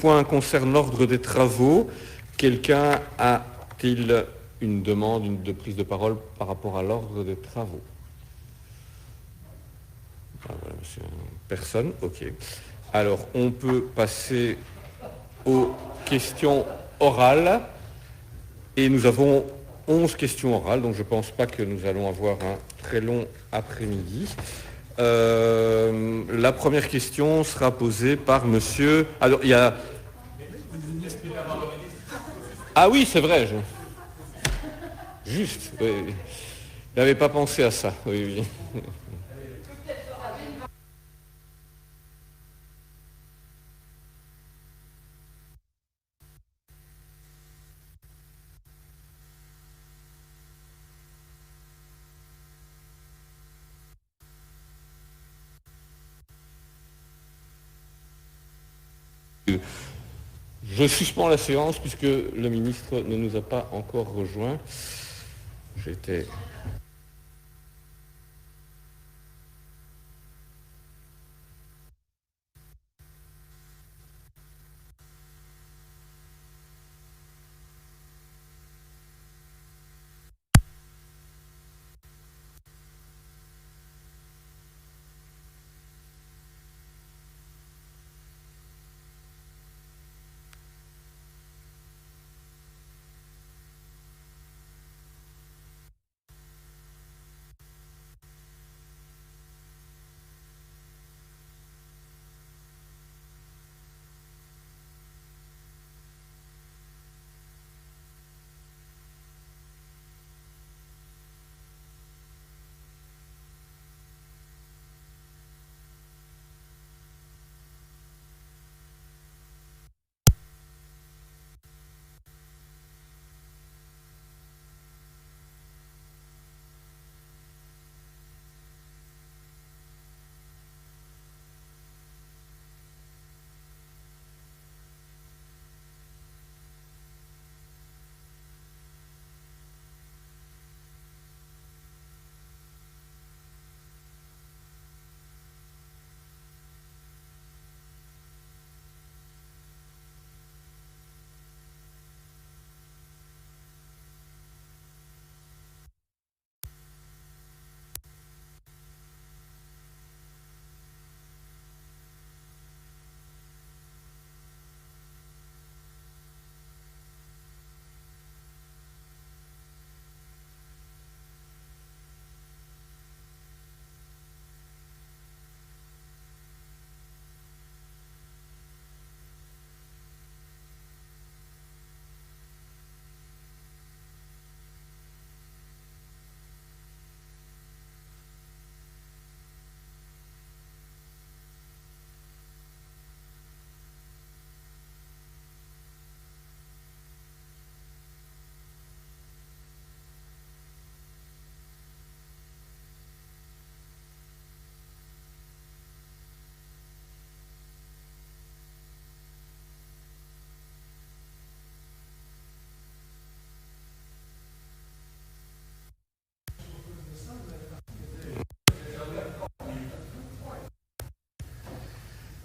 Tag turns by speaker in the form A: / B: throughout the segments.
A: point concerne l'ordre des travaux. Quelqu'un a-t-il une demande de prise de parole par rapport à l'ordre des travaux? Ah, voilà, monsieur. Personne? Ok. Alors, on peut passer aux questions orales. Et nous avons 11 questions orales, donc je ne pense pas que nous allons avoir un très long après-midi. La première question sera posée par monsieur... Alors, il y a... Ah oui, c'est vrai. Juste. Oui, oui. Je n'avais pas pensé à ça. Oui, oui. Je suspends la séance puisque le ministre ne nous a pas encore rejoints. J'étais...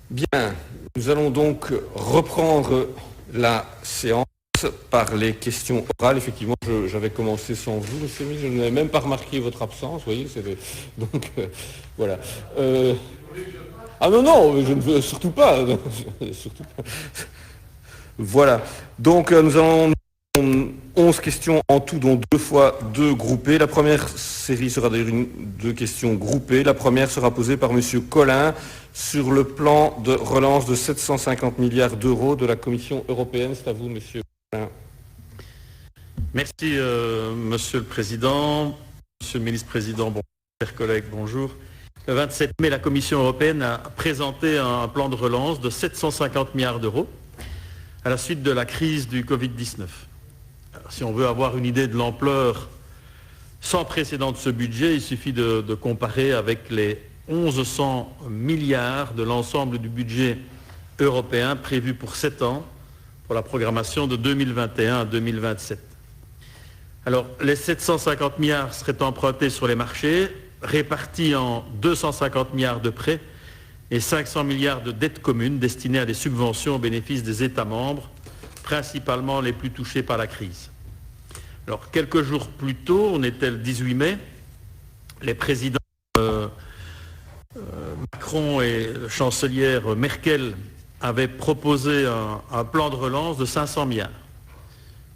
A: Bien, nous allons donc reprendre la séance par les questions orales. Effectivement, j'avais commencé sans vous, monsieur le ministre, je n'avais même pas remarqué votre absence, vous voyez, donc voilà. Ah non, non, je ne veux surtout pas. Surtout pas. Voilà, donc nous allons 11 questions en tout, dont 2 fois 2 groupées. La première série sera d'ailleurs 2 questions groupées. La première sera posée par monsieur Collin sur le plan de relance de 750 milliards d'euros de la Commission européenne. C'est à vous, monsieur Collin.
B: Merci, monsieur le Président. Monsieur le ministre-président, bonjour, chers collègues, bonjour. Le 27 mai, la Commission européenne a présenté un plan de relance de 750 milliards d'euros à la suite de la crise du Covid-19. Si on veut avoir une idée de l'ampleur sans précédent de ce budget, il suffit de comparer avec les 1100 milliards de l'ensemble du budget européen prévu pour 7 ans pour la programmation de 2021 à 2027. Alors, les 750 milliards seraient empruntés sur les marchés, répartis en 250 milliards de prêts et 500 milliards de dettes communes destinées à des subventions au bénéfice des États membres, principalement les plus touchés par la crise. Alors, quelques jours plus tôt, on était le 18 mai, les présidents Macron et la chancelière Merkel avaient proposé un plan de relance de 500 milliards.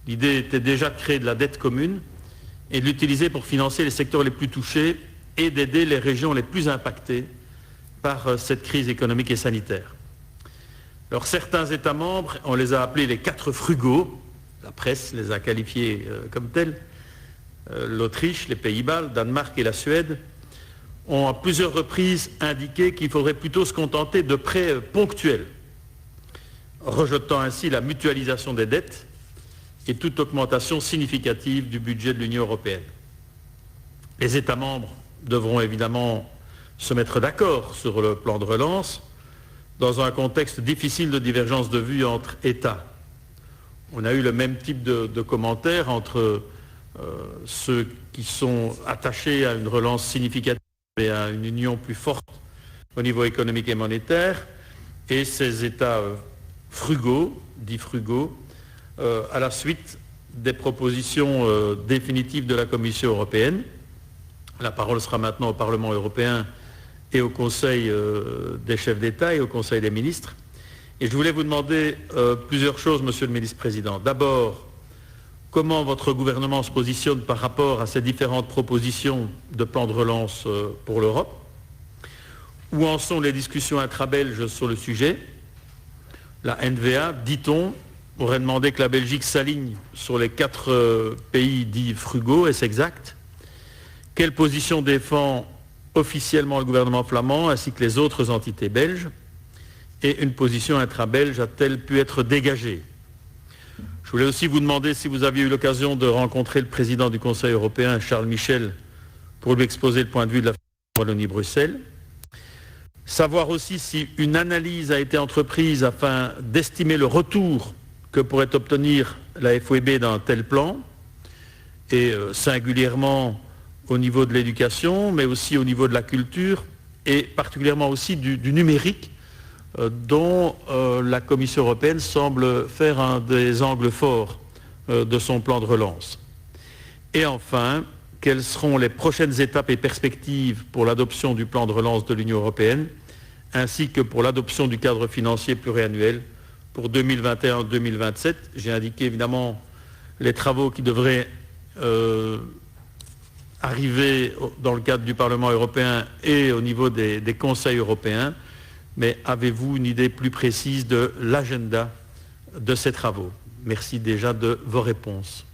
B: L'idée était déjà de créer de la dette commune et de l'utiliser pour financer les secteurs les plus touchés et d'aider les régions les plus impactées par cette crise économique et sanitaire. Alors certains États membres, on les a appelés les 4 frugaux, la presse les a qualifiés comme tels, l'Autriche, les Pays-Bas, le Danemark et la Suède, ont à plusieurs reprises indiqué qu'il faudrait plutôt se contenter de prêts ponctuels, rejetant ainsi la mutualisation des dettes et toute augmentation significative du budget de l'Union européenne. Les États membres devront évidemment se mettre d'accord sur le plan de relance dans un contexte difficile de divergence de vues entre États. On a eu le même type de commentaires entre ceux qui sont attachés à une relance significative et à une union plus forte au niveau économique et monétaire, et ces États frugaux, dits frugaux, à la suite des propositions définitives de la Commission européenne. La parole sera maintenant au Parlement européen et au Conseil des chefs d'État et au Conseil des ministres. Et je voulais vous demander plusieurs choses, Monsieur le Ministre-Président. D'abord, comment votre gouvernement se positionne par rapport à ces différentes propositions de plan de relance pour l'Europe? Où en sont les discussions intra-belges sur le sujet? La NVA, dit-on, aurait demandé que la Belgique s'aligne sur les 4 pays dits frugaux, est-ce exact? Quelle position défend officiellement le gouvernement flamand ainsi que les autres entités belges? Et une position intra-belge a-t-elle pu être dégagée? Je voulais aussi vous demander si vous aviez eu l'occasion de rencontrer le président du Conseil européen, Charles Michel, pour lui exposer le point de vue de la Wallonie-Bruxelles. Savoir aussi si une analyse a été entreprise afin d'estimer le retour que pourrait obtenir la FOEB d'un tel plan, et singulièrement au niveau de l'éducation, mais aussi au niveau de la culture, et particulièrement aussi du numérique, dont la Commission européenne semble faire un des angles forts de son plan de relance. Et enfin, quelles seront les prochaines étapes et perspectives pour l'adoption du plan de relance de l'Union européenne, ainsi que pour l'adoption du cadre financier pluriannuel pour 2021-2027. J'ai indiqué évidemment les travaux qui devraient arriver dans le cadre du Parlement européen et au niveau des conseils européens. Mais avez-vous une idée plus précise de l'agenda de ces travaux? Merci déjà de vos réponses.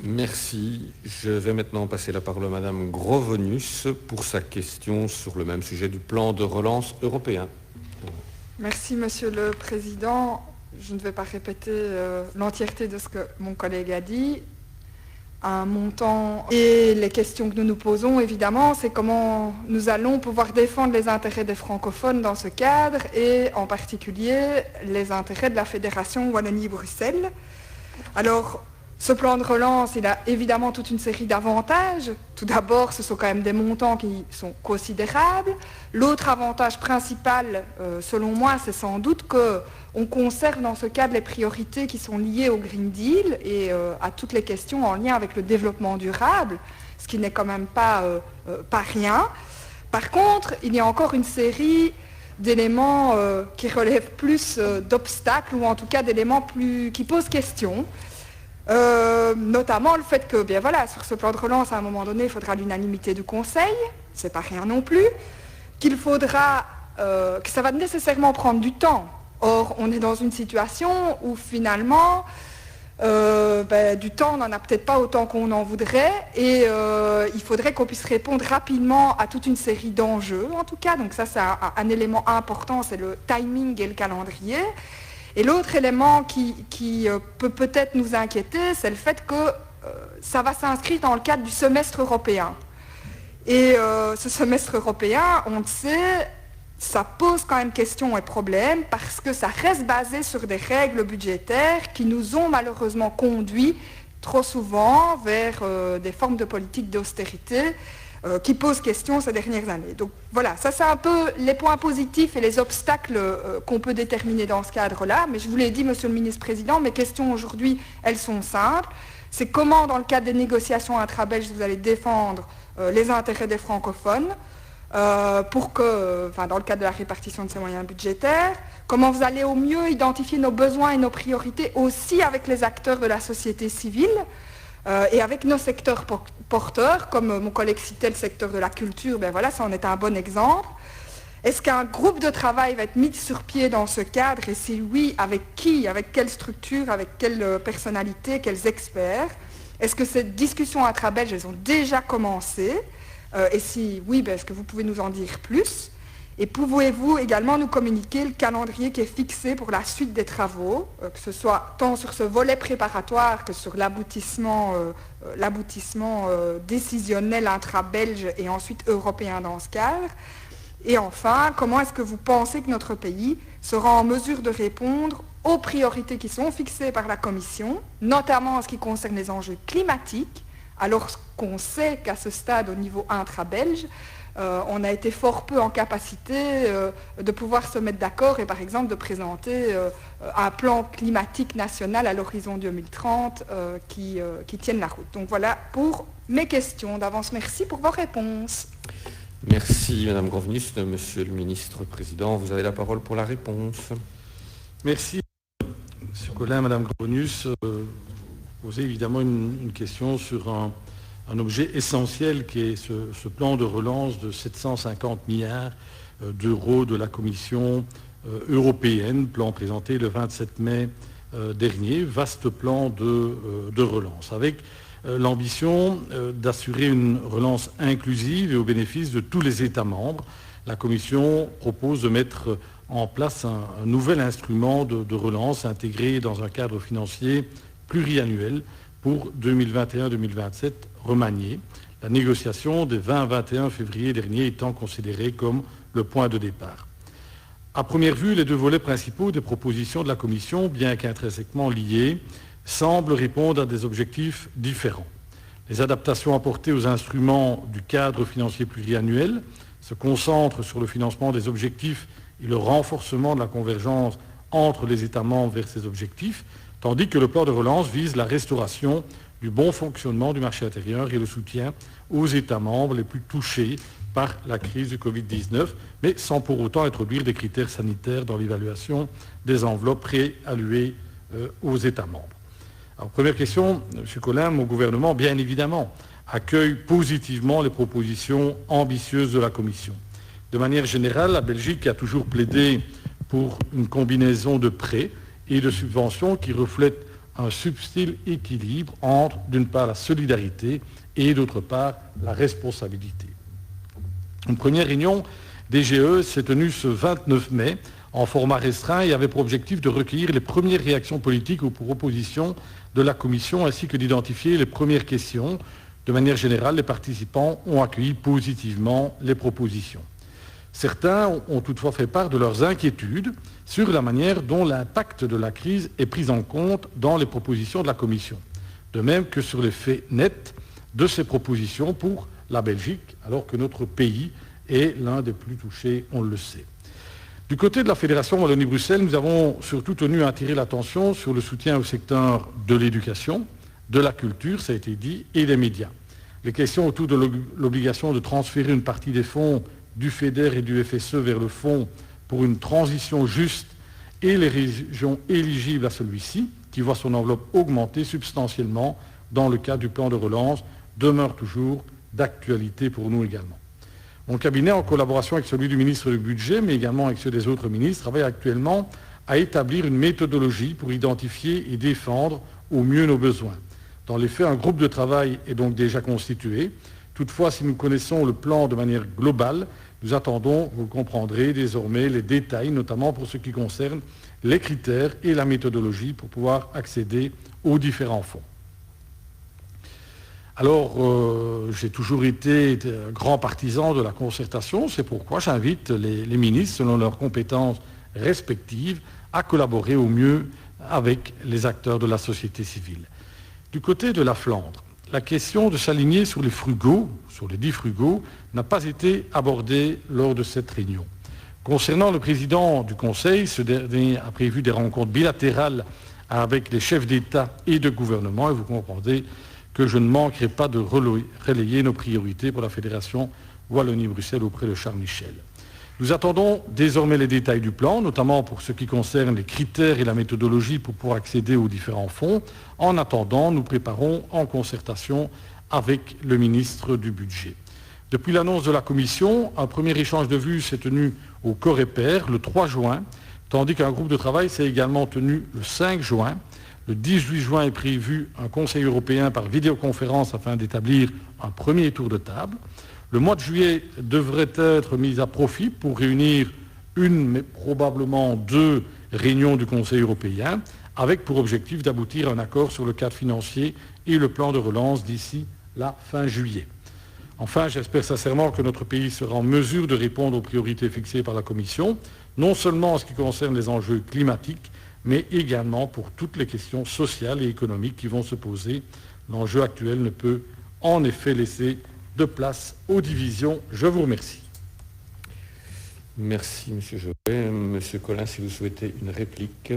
A: Merci. Je vais maintenant passer la parole à Madame Grovenius pour sa question sur le même sujet du plan de relance européen.
C: Merci, Monsieur le Président. Je ne vais pas répéter l'entièreté de ce que mon collègue a dit. Un montant et les questions que nous nous posons, évidemment, c'est comment nous allons pouvoir défendre les intérêts des francophones dans ce cadre et en particulier les intérêts de la Fédération Wallonie-Bruxelles. Alors, ce plan de relance, il a évidemment toute une série d'avantages. Tout d'abord, ce sont quand même des montants qui sont considérables. L'autre avantage principal, selon moi, c'est sans doute qu'on conserve dans ce cadre les priorités qui sont liées au Green Deal et à toutes les questions en lien avec le développement durable, ce qui n'est quand même pas rien. Par contre, il y a encore une série d'éléments qui relèvent plus d'obstacles ou en tout cas d'éléments qui posent question. Notamment le fait que, bien voilà, sur ce plan de relance, à un moment donné, il faudra l'unanimité du Conseil, c'est pas rien non plus, qu'il faudra, que ça va nécessairement prendre du temps. Or, on est dans une situation où finalement, du temps, on n'en a peut-être pas autant qu'on en voudrait, et il faudrait qu'on puisse répondre rapidement à toute une série d'enjeux, en tout cas. Donc ça, c'est un élément important, c'est le timing et le calendrier. Et l'autre élément qui peut peut-être nous inquiéter, c'est le fait que ça va s'inscrire dans le cadre du semestre européen. Et ce semestre européen, on le sait, ça pose quand même question et problème parce que ça reste basé sur des règles budgétaires qui nous ont malheureusement conduit trop souvent vers des formes de politique d'austérité qui pose question ces dernières années. Donc voilà, ça c'est un peu les points positifs et les obstacles qu'on peut déterminer dans ce cadre-là. Mais je vous l'ai dit, Monsieur le Ministre-Président, mes questions aujourd'hui, elles sont simples. C'est comment, dans le cadre des négociations intra-belges, vous allez défendre les intérêts des francophones pour que, dans le cadre de la répartition de ces moyens budgétaires, comment vous allez au mieux identifier nos besoins et nos priorités aussi avec les acteurs de la société civile et avec nos secteurs porteurs, comme mon collègue citait le secteur de la culture, ben voilà, ça en est un bon exemple. Est-ce qu'un groupe de travail va être mis sur pied dans ce cadre, et si oui, avec qui, avec quelle structure, avec quelle personnalité, quels experts? Est-ce que ces discussions intra-belges, elles ont déjà commencé? Et si oui, ben, est-ce que vous pouvez nous en dire plus? Et pouvez-vous également nous communiquer le calendrier qui est fixé pour la suite des travaux, que ce soit tant sur ce volet préparatoire que sur l'aboutissement décisionnel intra-belge et ensuite européen dans ce cadre? Et enfin, comment est-ce que vous pensez que notre pays sera en mesure de répondre aux priorités qui sont fixées par la Commission, notamment en ce qui concerne les enjeux climatiques, alors qu'on sait qu'à ce stade, au niveau intra-belge, on a été fort peu en capacité de pouvoir se mettre d'accord et par exemple de présenter un plan climatique national à l'horizon 2030 qui tienne la route. Donc voilà pour mes questions. D'avance, merci pour vos réponses.
A: Merci Madame Gronvenus. Monsieur le Ministre-Président, vous avez la parole pour la réponse.
D: Merci Monsieur Collin, Madame Gronvenus. Vous posez évidemment une question sur un objet essentiel qui est ce plan de relance de 750 milliards d'euros de la Commission européenne, plan présenté le 27 mai dernier, vaste plan de relance, avec l'ambition d'assurer une relance inclusive et au bénéfice de tous les États membres. La Commission propose de mettre en place un nouvel instrument de relance intégré dans un cadre financier pluriannuel pour 2021-2027 remanié, la négociation des 20-21 février dernier étant considérée comme le point de départ. À première vue, les deux volets principaux des propositions de la Commission, bien qu'intrinsèquement liés, semblent répondre à des objectifs différents. Les adaptations apportées aux instruments du cadre financier pluriannuel se concentrent sur le financement des objectifs et le renforcement de la convergence entre les États membres vers ces objectifs, tandis que le plan de relance vise la restauration du bon fonctionnement du marché intérieur et le soutien aux États membres les plus touchés par la crise du Covid-19, mais sans pour autant introduire des critères sanitaires dans l'évaluation des enveloppes réallouées aux États membres. Alors, première question, M. Collin, mon gouvernement, bien évidemment, accueille positivement les propositions ambitieuses de la Commission. De manière générale, la Belgique a toujours plaidé pour une combinaison de prêts et de subventions qui reflètent un subtil équilibre entre, d'une part, la solidarité et, d'autre part, la responsabilité. Une première réunion DGE s'est tenue ce 29 mai en format restreint et avait pour objectif de recueillir les premières réactions politiques aux propositions de la Commission ainsi que d'identifier les premières questions. De manière générale, les participants ont accueilli positivement les propositions. Certains ont toutefois fait part de leurs inquiétudes sur la manière dont l'impact de la crise est pris en compte dans les propositions de la Commission, de même que sur l'effet net de ces propositions pour la Belgique, alors que notre pays est l'un des plus touchés, on le sait. Du côté de la Fédération Wallonie-Bruxelles, nous avons surtout tenu à attirer l'attention sur le soutien au secteur de l'éducation, de la culture, ça a été dit, et des médias. Les questions autour de l'obligation de transférer une partie des fonds du FEDER et du FSE vers le fonds pour une transition juste et les régions éligibles à celui-ci, qui voit son enveloppe augmenter substantiellement dans le cadre du plan de relance, demeurent toujours d'actualité pour nous également. Mon cabinet, en collaboration avec celui du ministre du Budget, mais également avec ceux des autres ministres, travaille actuellement à établir une méthodologie pour identifier et défendre au mieux nos besoins. Dans les faits, un groupe de travail est donc déjà constitué. Toutefois, si nous connaissons le plan de manière globale, nous attendons, vous le comprendrez, désormais les détails, notamment pour ce qui concerne les critères et la méthodologie pour pouvoir accéder aux différents fonds. Alors, j'ai toujours été un grand partisan de la concertation, c'est pourquoi j'invite les ministres, selon leurs compétences respectives, à collaborer au mieux avec les acteurs de la société civile. Du côté de la Flandre, la question de s'aligner sur les frugaux, sur les 10 frugaux, n'a pas été abordée lors de cette réunion. Concernant le président du Conseil, ce dernier a prévu des rencontres bilatérales avec les chefs d'État et de gouvernement, et vous comprendrez que je ne manquerai pas de relayer nos priorités pour la Fédération Wallonie-Bruxelles auprès de Charles Michel. Nous attendons désormais les détails du plan, notamment pour ce qui concerne les critères et la méthodologie pour pouvoir accéder aux différents fonds. En attendant, nous préparons en concertation avec le ministre du Budget. Depuis l'annonce de la Commission, un premier échange de vues s'est tenu au Coreper le 3 juin, tandis qu'un groupe de travail s'est également tenu le 5 juin. Le 18 juin est prévu un Conseil européen par vidéoconférence afin d'établir un premier tour de table. Le mois de juillet devrait être mis à profit pour réunir une, mais probablement 2 réunions du Conseil européen, avec pour objectif d'aboutir à un accord sur le cadre financier et le plan de relance d'ici la fin juillet. Enfin, j'espère sincèrement que notre pays sera en mesure de répondre aux priorités fixées par la Commission, non seulement en ce qui concerne les enjeux climatiques, mais également pour toutes les questions sociales et économiques qui vont se poser. L'enjeu actuel ne peut en effet laisser de place aux divisions. Je vous remercie.
A: Merci, M. Jovet. M. Collin, si vous souhaitez une réplique.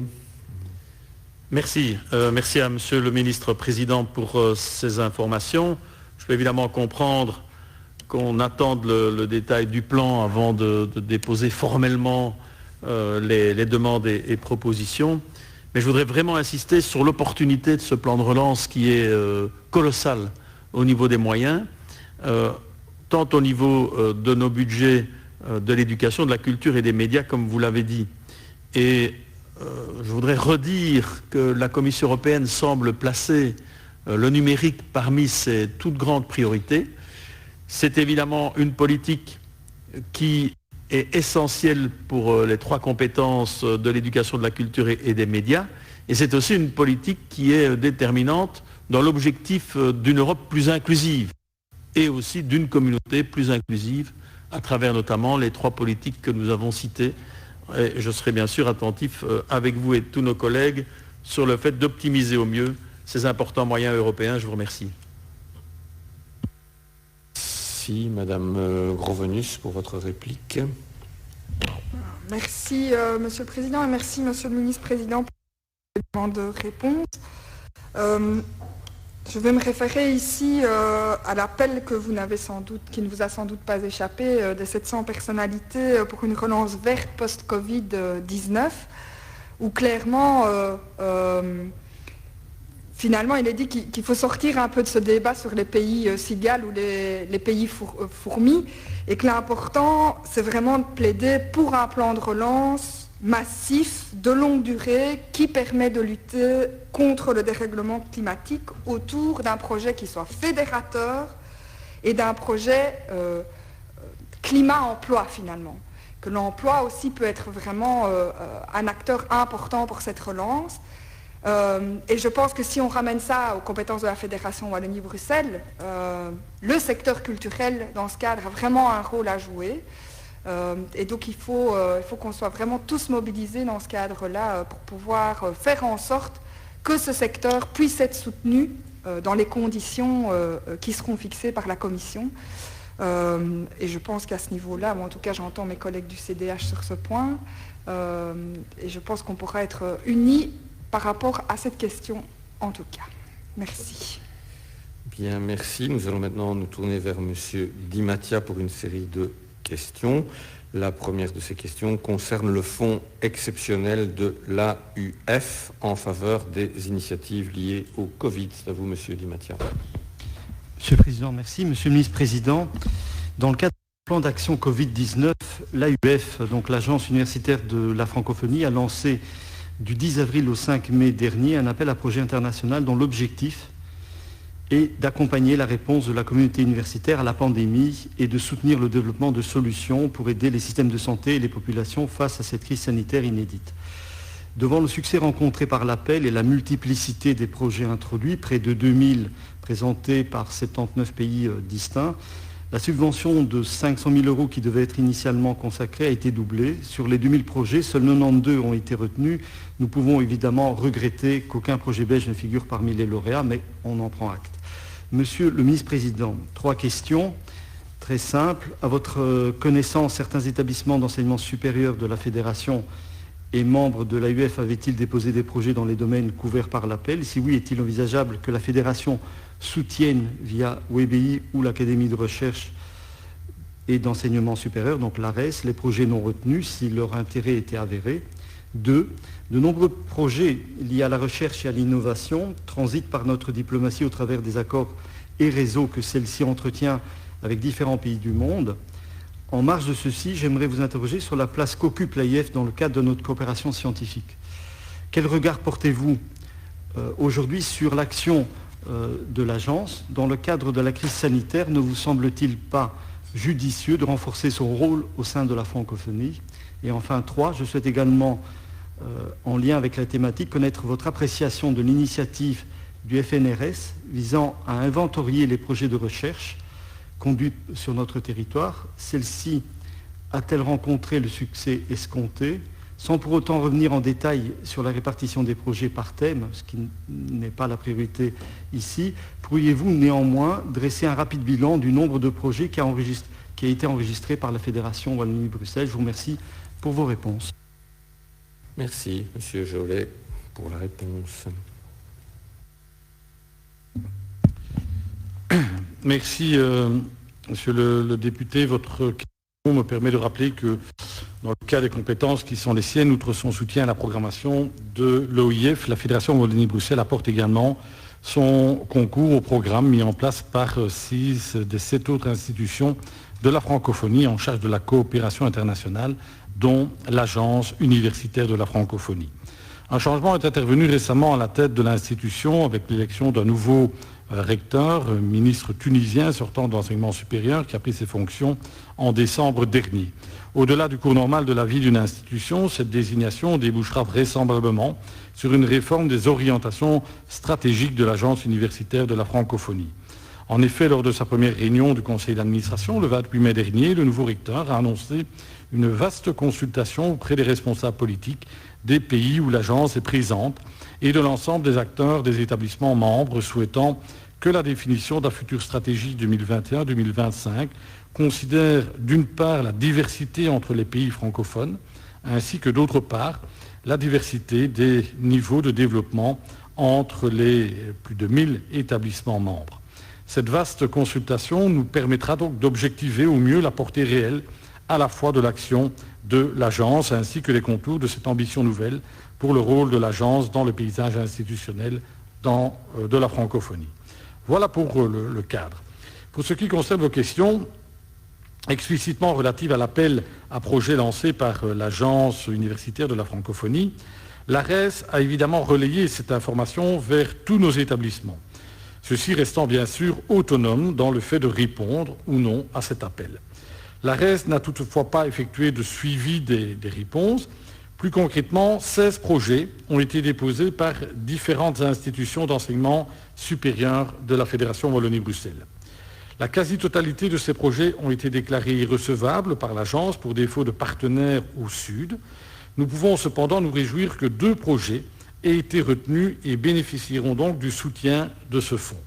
B: Merci. Merci à M. le ministre-président pour ces informations. Je peux évidemment comprendre qu'on attende le détail du plan avant de déposer formellement les demandes et propositions. Mais je voudrais vraiment insister sur l'opportunité de ce plan de relance qui est colossal au niveau des moyens, tant au niveau de nos budgets de l'éducation, de la culture et des médias, comme vous l'avez dit. Et je voudrais redire que la Commission européenne semble placer le numérique parmi ses toutes grandes priorités. C'est évidemment une politique qui est essentielle pour les 3 compétences de l'éducation, de la culture et des médias. Et c'est aussi une politique qui est déterminante dans l'objectif d'une Europe plus inclusive et aussi d'une communauté plus inclusive à travers notamment les 3 politiques que nous avons citées. Et je serai bien sûr attentif avec vous et tous nos collègues sur le fait d'optimiser au mieux ces importants moyens européens. Je vous remercie.
A: Merci, Madame Grovenius, pour votre réplique.
C: Merci, Monsieur le Président, et merci, Monsieur le Ministre-Président, pour les demandes de réponse. Je vais me référer ici à l'appel qui ne vous a sans doute pas échappé, des 700 personnalités pour une relance verte post-Covid-19, où clairement, finalement, il est dit qu'il faut sortir un peu de ce débat sur les pays cigales ou les pays fourmis, et que l'important, c'est vraiment de plaider pour un plan de relance massif, de longue durée, qui permet de lutter contre le dérèglement climatique autour d'un projet qui soit fédérateur et d'un projet climat-emploi finalement. Que l'emploi aussi peut être vraiment un acteur important pour cette relance. Et je pense que si on ramène ça aux compétences de la Fédération Wallonie-Bruxelles, le secteur culturel dans ce cadre a vraiment un rôle à jouer. Et donc il faut qu'on soit vraiment tous mobilisés dans ce cadre-là pour pouvoir faire en sorte que ce secteur puisse être soutenu dans les conditions qui seront fixées par la Commission. Et je pense qu'à ce niveau-là, en tout cas j'entends mes collègues du CDH sur ce point, et je pense qu'on pourra être unis par rapport à cette question en tout cas. Merci.
A: Bien, merci. Nous allons maintenant nous tourner vers M. Di Mattia pour une série de questions. La première de ces questions concerne le fonds exceptionnel de l'AUF en faveur des initiatives liées au Covid. C'est à vous, Monsieur Di Mattia.
E: Monsieur le Président, merci. Monsieur le Ministre-Président, dans le cadre du plan d'action Covid-19, l'AUF, donc l'Agence universitaire de la francophonie, a lancé du 10 avril au 5 mai dernier un appel à projet international dont l'objectif et d'accompagner la réponse de la communauté universitaire à la pandémie et de soutenir le développement de solutions pour aider les systèmes de santé et les populations face à cette crise sanitaire inédite. Devant le succès rencontré par l'appel et la multiplicité des projets introduits, près de 2000 présentés par 79 pays distincts, la subvention de 500 000 € qui devait être initialement consacrée a été doublée. Sur les 2000 projets, seuls 92 ont été retenus. Nous pouvons évidemment regretter qu'aucun projet belge ne figure parmi les lauréats, mais on en prend acte. Monsieur le ministre-président, 3 questions très simples. À votre connaissance, certains établissements d'enseignement supérieur de la Fédération et membres de l'AUF avaient-ils déposé des projets dans les domaines couverts par l'appel? Si oui, est-il envisageable que la Fédération soutienne via WBI ou l'Académie de recherche et d'enseignement supérieur, donc l'ARES, les projets non retenus si leur intérêt était avéré? 2. De nombreux projets liés à la recherche et à l'innovation transitent par notre diplomatie au travers des accords et réseaux que celle-ci entretient avec différents pays du monde. En marge de ceci, j'aimerais vous interroger sur la place qu'occupe l'AIF dans le cadre de notre coopération scientifique. Quel regard portez-vous aujourd'hui sur l'action de l'agence dans le cadre de la crise sanitaire? Ne vous semble-t-il pas judicieux de renforcer son rôle au sein de la francophonie? Et enfin, 3, je souhaite également, en lien avec la thématique, connaître votre appréciation de l'initiative du FNRS visant à inventorier les projets de recherche conduits sur notre territoire. Celle-ci a-t-elle rencontré le succès escompté? Sans pour autant revenir en détail sur la répartition des projets par thème, ce qui n'est pas la priorité ici, pourriez-vous néanmoins dresser un rapide bilan du nombre de projets qui a été enregistré par la Fédération Wallonie-Bruxelles? Je vous remercie pour vos réponses.
A: Merci, Monsieur Jolet, pour la réponse.
D: Merci, Monsieur le député. Votre question me permet de rappeler que dans le cas des compétences qui sont les siennes, outre son soutien à la programmation de l'OIF, la Fédération Wallonie-Bruxelles apporte également son concours au programme mis en place par 6 des 7 autres institutions de la francophonie en charge de la coopération internationale, dont l'Agence universitaire de la francophonie. Un changement est intervenu récemment à la tête de l'institution avec l'élection d'un nouveau recteur, ministre tunisien sortant de l'enseignement supérieur qui a pris ses fonctions en décembre dernier. Au-delà du cours normal de la vie d'une institution, cette désignation débouchera vraisemblablement sur une réforme des orientations stratégiques de l'Agence universitaire de la francophonie. En effet, lors de sa première réunion du conseil d'administration, le 28 mai dernier, le nouveau recteur a annoncé une vaste consultation auprès des responsables politiques des pays où l'agence est présente et de l'ensemble des acteurs des établissements membres souhaitant que la définition de la future stratégie 2021-2025 considère d'une part la diversité entre les pays francophones ainsi que d'autre part la diversité des niveaux de développement entre les plus de 1000 établissements membres. Cette vaste consultation nous permettra donc d'objectiver au mieux la portée réelle à la fois de l'action de l'agence ainsi que les contours de cette ambition nouvelle pour le rôle de l'agence dans le paysage institutionnel de la francophonie. Voilà pour le cadre. Pour ce qui concerne vos questions, explicitement relatives à l'appel à projet lancé par l'Agence universitaire de la francophonie, l'ARES a évidemment relayé cette information vers tous nos établissements, ceux-ci restant bien sûr autonomes dans le fait de répondre ou non à cet appel. L'ARES n'a toutefois pas effectué de suivi des réponses. Plus concrètement, 16 projets ont été déposés par différentes institutions d'enseignement supérieur de la Fédération Wallonie-Bruxelles. La quasi-totalité de ces projets ont été déclarés irrecevables par l'agence pour défaut de partenaires au Sud. Nous pouvons cependant nous réjouir que 2 projets aient été retenus et bénéficieront donc du soutien de ce fonds.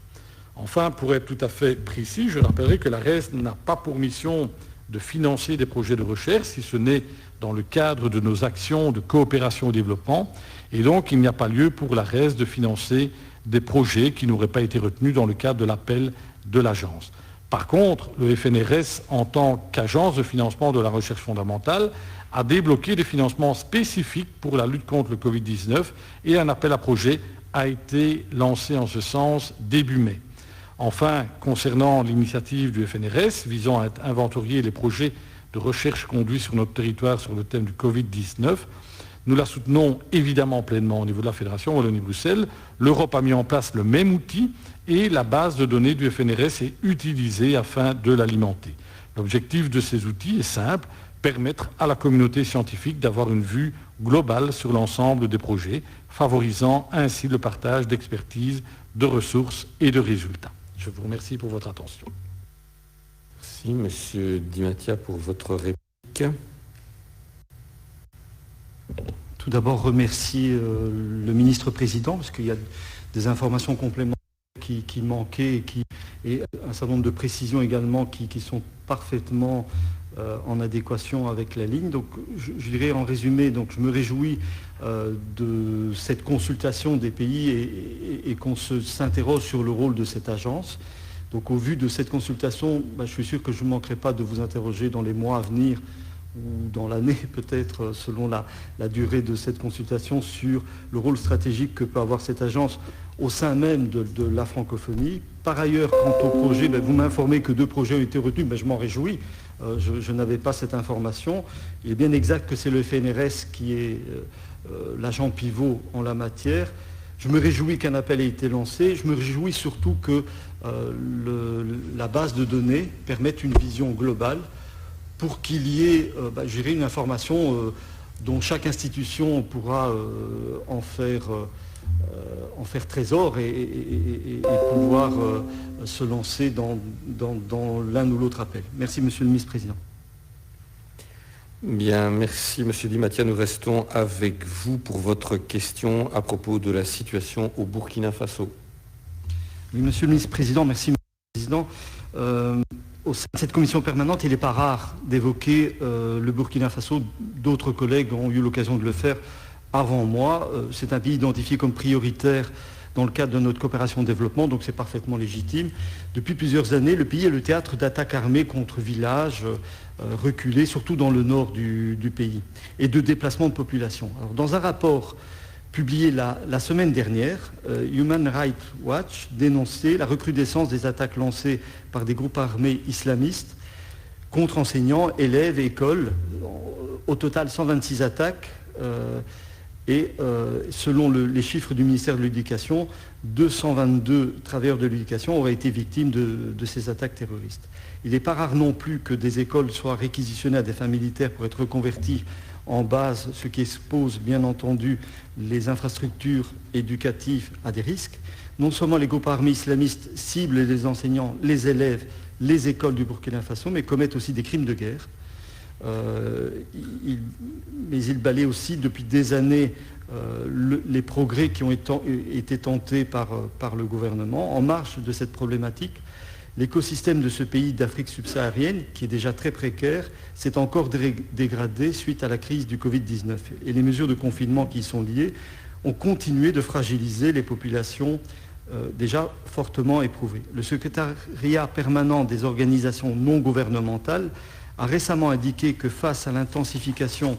D: Enfin, pour être tout à fait précis, je rappellerai que l'ARES n'a pas pour mission de financer des projets de recherche, si ce n'est dans le cadre de nos actions de coopération au développement. Et donc, il n'y a pas lieu pour l'ARES de financer des projets qui n'auraient pas été retenus dans le cadre de l'appel de l'agence. Par contre, le FNRS, en tant qu'agence de financement de la recherche fondamentale, a débloqué des financements spécifiques pour la lutte contre le Covid-19 et un appel à projet a été lancé en ce sens début mai. Enfin, concernant l'initiative du FNRS visant à inventorier les projets de recherche conduits sur notre territoire sur le thème du Covid-19, nous la soutenons évidemment pleinement au niveau de la Fédération Wallonie-Bruxelles. L'Europe a mis en place le même outil et la base de données du FNRS est utilisée afin de l'alimenter. L'objectif de ces outils est simple, permettre à la communauté scientifique d'avoir une vue globale sur l'ensemble des projets, favorisant ainsi le partage d'expertise, de ressources et de résultats. Je vous remercie pour votre attention.
A: Merci, Monsieur Di Mattia, pour votre réplique.
E: Tout d'abord, remercier le ministre-président, parce qu'il y a des informations complémentaires qui manquaient et un certain nombre de précisions également qui sont parfaitement en adéquation avec la ligne. Donc je dirais en résumé, donc, je me réjouis de cette consultation des pays et qu'on s'interroge sur le rôle de cette agence. Donc au vu de cette consultation, je suis sûr que je ne manquerai pas de vous interroger dans les mois à venir ou dans l'année peut-être selon la durée de cette consultation sur le rôle stratégique que peut avoir cette agence au sein même de la francophonie. Par ailleurs, quant au projet, vous m'informez que 2 projets ont été retenus, je m'en réjouis. Je n'avais pas cette information. Il est bien exact que c'est le FNRS qui est l'agent pivot en la matière. Je me réjouis qu'un appel ait été lancé. Je me réjouis surtout que la base de données permette une vision globale pour qu'il y ait une information dont chaque institution pourra en faire trésor et pouvoir se lancer dans l'un ou l'autre appel. Merci, Monsieur le Ministre-Président.
A: Bien, merci Monsieur Di Mattia. Nous restons avec vous pour votre question à propos de la situation au Burkina Faso.
E: Oui, Monsieur le Ministre-Président, merci Monsieur le Président. Au sein de cette commission permanente, il n'est pas rare d'évoquer le Burkina Faso. D'autres collègues ont eu l'occasion de le faire avant moi. C'est un pays identifié comme prioritaire dans le cadre de notre coopération de développement, donc c'est parfaitement légitime. Depuis plusieurs années, le pays est le théâtre d'attaques armées contre villages reculés, surtout dans le nord du pays, et de déplacements de population. Alors, dans un rapport publié la semaine dernière, Human Rights Watch dénonçait la recrudescence des attaques lancées par des groupes armés islamistes contre enseignants, élèves et écoles. Au total, 126 attaques. Et selon les chiffres du ministère de l'Éducation, 222 travailleurs de l'éducation auraient été victimes de ces attaques terroristes. Il n'est pas rare non plus que des écoles soient réquisitionnées à des fins militaires pour être reconverties en base, ce qui expose bien entendu les infrastructures éducatives à des risques. Non seulement les groupes armés islamistes ciblent les enseignants, les élèves, les écoles du Burkina Faso, mais commettent aussi des crimes de guerre. Mais il balaie aussi depuis des années les progrès qui ont été tentés par le gouvernement. En marge de cette problématique, l'écosystème de ce pays d'Afrique subsaharienne, qui est déjà très précaire, s'est encore dégradé suite à la crise du Covid-19. Et les mesures de confinement qui y sont liées ont continué de fragiliser les populations déjà fortement éprouvées. Le secrétariat permanent des organisations non gouvernementales a récemment indiqué que face à l'intensification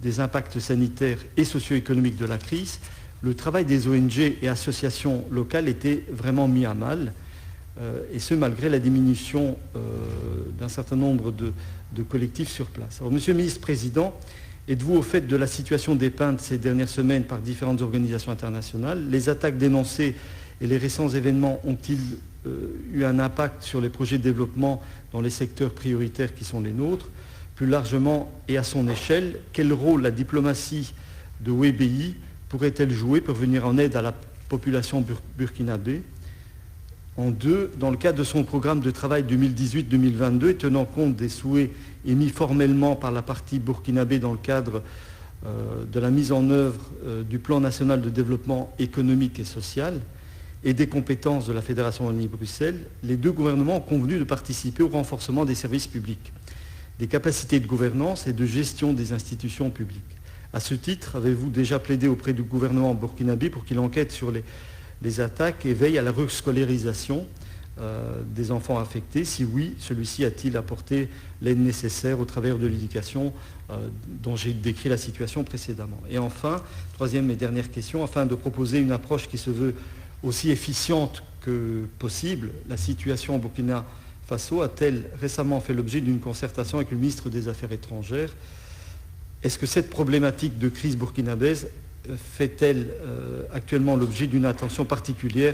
E: des impacts sanitaires et socio-économiques de la crise, le travail des ONG et associations locales était vraiment mis à mal, et ce malgré la diminution d'un certain nombre de collectifs sur place. Alors, Monsieur le Ministre-Président, êtes-vous au fait de la situation dépeinte ces dernières semaines par différentes organisations internationales? Les attaques dénoncées et les récents événements ont-ils eu un impact sur les projets de développement dans les secteurs prioritaires qui sont les nôtres? Plus largement et à son échelle, quel rôle la diplomatie de WBI pourrait-elle jouer pour venir en aide à la population burkinabé? En deux, dans le cadre de son programme de travail 2018-2022, et tenant compte des souhaits émis formellement par la partie burkinabé dans le cadre de la mise en œuvre du plan national de développement économique et social et des compétences de la Fédération Wallonie-Bruxelles, les deux gouvernements ont convenu de participer au renforcement des services publics, des capacités de gouvernance et de gestion des institutions publiques. À ce titre, avez-vous déjà plaidé auprès du gouvernement burkinabé pour qu'il enquête sur les attaques et veille à la rescolarisation des enfants affectés? Si oui, celui-ci a-t-il apporté l'aide nécessaire au travers de l'éducation dont j'ai décrit la situation précédemment? Et enfin, troisième et dernière question, afin de proposer une approche qui se veut aussi efficiente que possible, la situation au Burkina Faso a-t-elle récemment fait l'objet d'une concertation avec le ministre des Affaires étrangères? Est-ce que cette problématique de crise burkinabèse fait-elle actuellement l'objet d'une attention particulière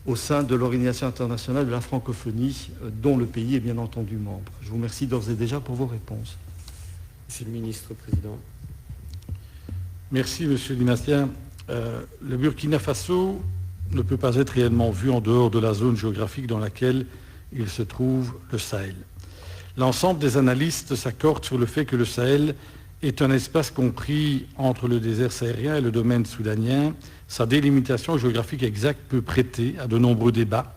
E: au sein de l'Organisation internationale de la francophonie, dont le pays est bien entendu membre? Je vous remercie d'ores et déjà pour vos réponses.
A: Monsieur le ministre, Président.
D: Merci, Monsieur Di Mattia. Le Burkina Faso ne peut pas être réellement vu en dehors de la zone géographique dans laquelle il se trouve, le Sahel. L'ensemble des analystes s'accordent sur le fait que le Sahel est un espace compris entre le désert sahélien et le domaine soudanien. Sa délimitation géographique exacte peut prêter à de nombreux débats.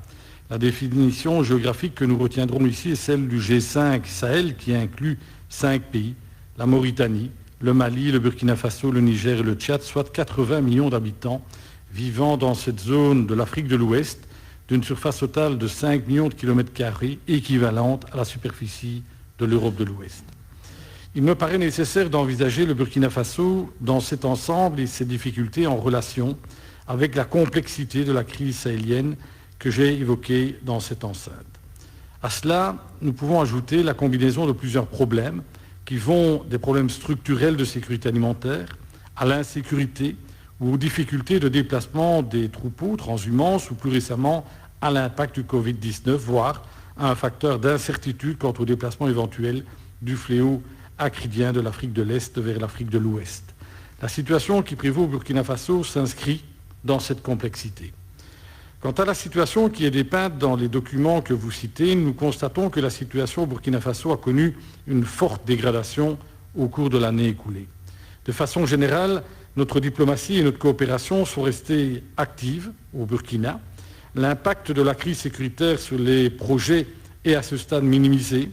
D: La définition géographique que nous retiendrons ici est celle du G5 Sahel, qui inclut 5 pays, la Mauritanie, le Mali, le Burkina Faso, le Niger et le Tchad, soit 80 millions d'habitants vivant dans cette zone de l'Afrique de l'Ouest, d'une surface totale de 5 millions de kilomètres carrés, équivalente à la superficie de l'Europe de l'Ouest. Il me paraît nécessaire d'envisager le Burkina Faso dans cet ensemble et ses difficultés en relation avec la complexité de la crise sahélienne que j'ai évoquée dans cette enceinte. À cela, nous pouvons ajouter la combinaison de plusieurs problèmes qui vont des problèmes structurels de sécurité alimentaire à l'insécurité ou aux difficultés de déplacement des troupeaux, transhumances ou plus récemment à l'impact du Covid-19, voire à un facteur d'incertitude quant au déplacement éventuel du fléau acridien de l'Afrique de l'Est vers l'Afrique de l'Ouest. La situation qui prévaut au Burkina Faso s'inscrit dans cette complexité. Quant à la situation qui est dépeinte dans les documents que vous citez, nous constatons que la situation au Burkina Faso a connu une forte dégradation au cours de l'année écoulée. De façon générale, notre diplomatie et notre coopération sont restées actives au Burkina. L'impact de la crise sécuritaire sur les projets est à ce stade minimisé.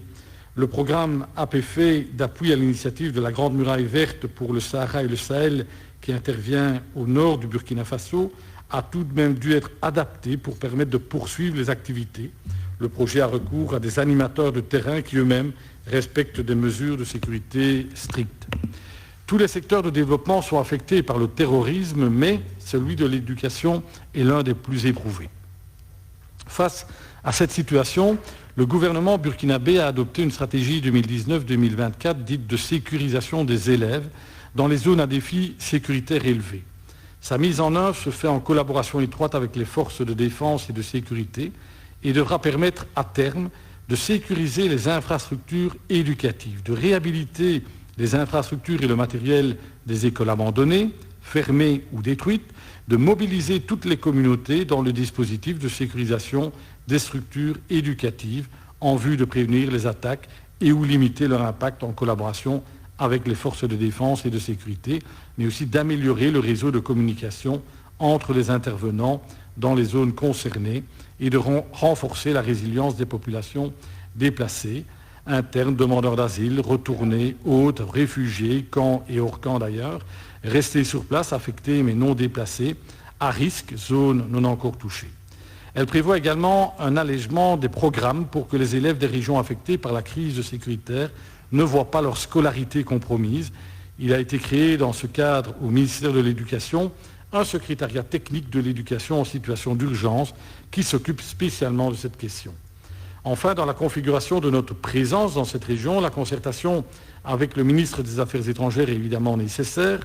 D: Le programme APF d'appui à l'initiative de la Grande Muraille Verte pour le Sahara et le Sahel, qui intervient au nord du Burkina Faso, a tout de même dû être adapté pour permettre de poursuivre les activités. Le projet a recours à des animateurs de terrain qui eux-mêmes respectent des mesures de sécurité strictes. Tous les secteurs de développement sont affectés par le terrorisme, mais celui de l'éducation est l'un des plus éprouvés. Face à cette situation, le gouvernement burkinabé a adopté une stratégie 2019-2024 dite de sécurisation des élèves dans les zones à défis sécuritaires élevés. Sa mise en œuvre se fait en collaboration étroite avec les forces de défense et de sécurité et devra permettre à terme de sécuriser les infrastructures éducatives, de réhabiliter les infrastructures et le matériel des écoles abandonnées, fermées ou détruites, de mobiliser toutes les communautés dans le dispositif de sécurisation des structures éducatives en vue de prévenir les attaques et ou limiter leur impact en collaboration avec les forces de défense et de sécurité, mais aussi d'améliorer le réseau de communication entre les intervenants dans les zones concernées et de renforcer la résilience des populations déplacées, internes, demandeurs d'asile, retournés, hôtes, réfugiés, camps et hors camps d'ailleurs, restés sur place, affectés mais non déplacés, à risque, zones non encore touchées. Elle prévoit également un allègement des programmes pour que les élèves des régions affectées par la crise sécuritaire ne voient pas leur scolarité compromise. Il a été créé dans ce cadre au ministère de l'Éducation un secrétariat technique de l'éducation en situation d'urgence qui s'occupe spécialement de cette question. Enfin, dans la configuration de notre présence dans cette région, la concertation avec le ministre des Affaires étrangères est évidemment nécessaire.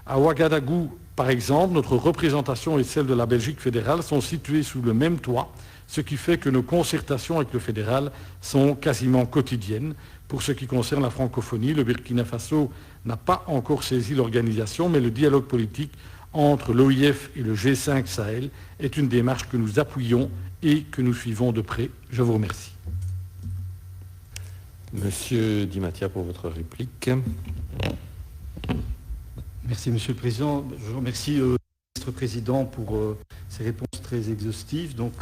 D: À Ouagadougou, par exemple, notre représentation et celle de la Belgique fédérale sont situées sous le même toit, ce qui fait que nos concertations avec le fédéral sont quasiment quotidiennes. Pour ce qui concerne la francophonie, le Burkina Faso n'a pas encore saisi l'organisation, mais le dialogue politique entre l'OIF et le G5 Sahel est une démarche que nous appuyons et que nous suivons de près. Je vous remercie.
A: Monsieur Di Mattia pour votre réplique.
E: Merci Monsieur le Président. Je remercie le Ministre Président pour ses réponses très exhaustives. Donc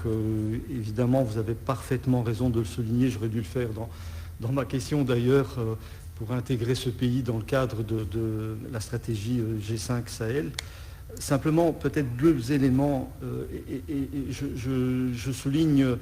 E: évidemment, vous avez parfaitement raison de le souligner. J'aurais dû le faire dans ma question d'ailleurs pour intégrer ce pays dans le cadre de la stratégie G5 Sahel. Simplement, peut-être deux éléments, et je souligne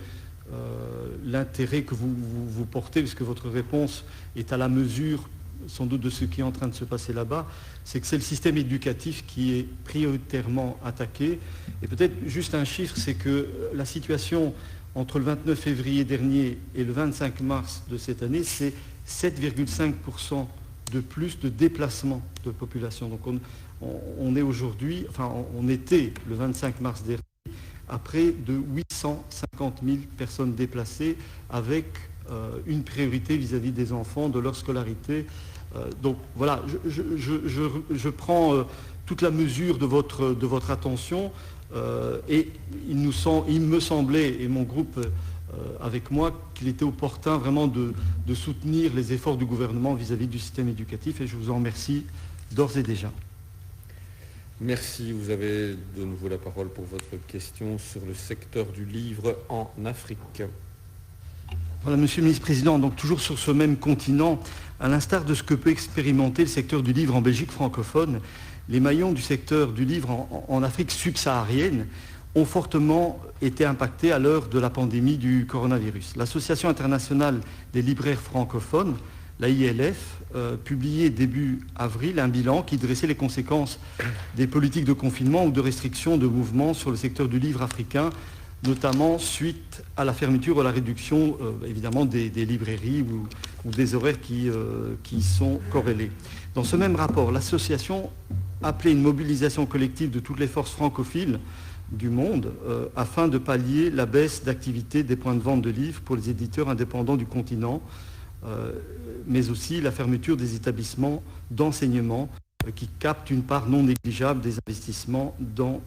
E: l'intérêt que vous portez, puisque votre réponse est à la mesure, sans doute, de ce qui est en train de se passer là-bas, c'est que c'est le système éducatif qui est prioritairement attaqué. Et peut-être juste un chiffre, c'est que la situation entre le 29 février dernier et le 25 mars de cette année, c'est 7,5% de plus de déplacement de population. Donc on est aujourd'hui, enfin on était le 25 mars dernier, à près de 850 000 personnes déplacées avec une priorité vis-à-vis des enfants, de leur scolarité. Donc voilà, je prends toute la mesure de votre attention et il me semblait, et mon groupe avec moi qu'il était opportun vraiment de soutenir les efforts du gouvernement vis-à-vis du système éducatif, et je vous en remercie d'ores et déjà.
A: Merci. Vous avez de nouveau la parole pour votre question sur le secteur du livre en Afrique.
E: Voilà, Monsieur le Ministre-Président, donc toujours sur ce même continent, à l'instar de ce que peut expérimenter le secteur du livre en Belgique francophone, les maillons du secteur du livre en Afrique subsaharienne ont fortement été impactés à l'heure de la pandémie du coronavirus. L'Association internationale des libraires francophones, la ILF, publiait début avril un bilan qui dressait les conséquences des politiques de confinement ou de restriction de mouvement sur le secteur du livre africain, notamment suite à la fermeture ou à la réduction évidemment des librairies ou des horaires qui sont corrélés. Dans ce même rapport, l'association appelait une mobilisation collective de toutes les forces francophiles du monde afin de pallier la baisse d'activité des points de vente de livres pour les éditeurs indépendants du continent, mais aussi la fermeture des établissements d'enseignement qui captent une part non négligeable des investissements dans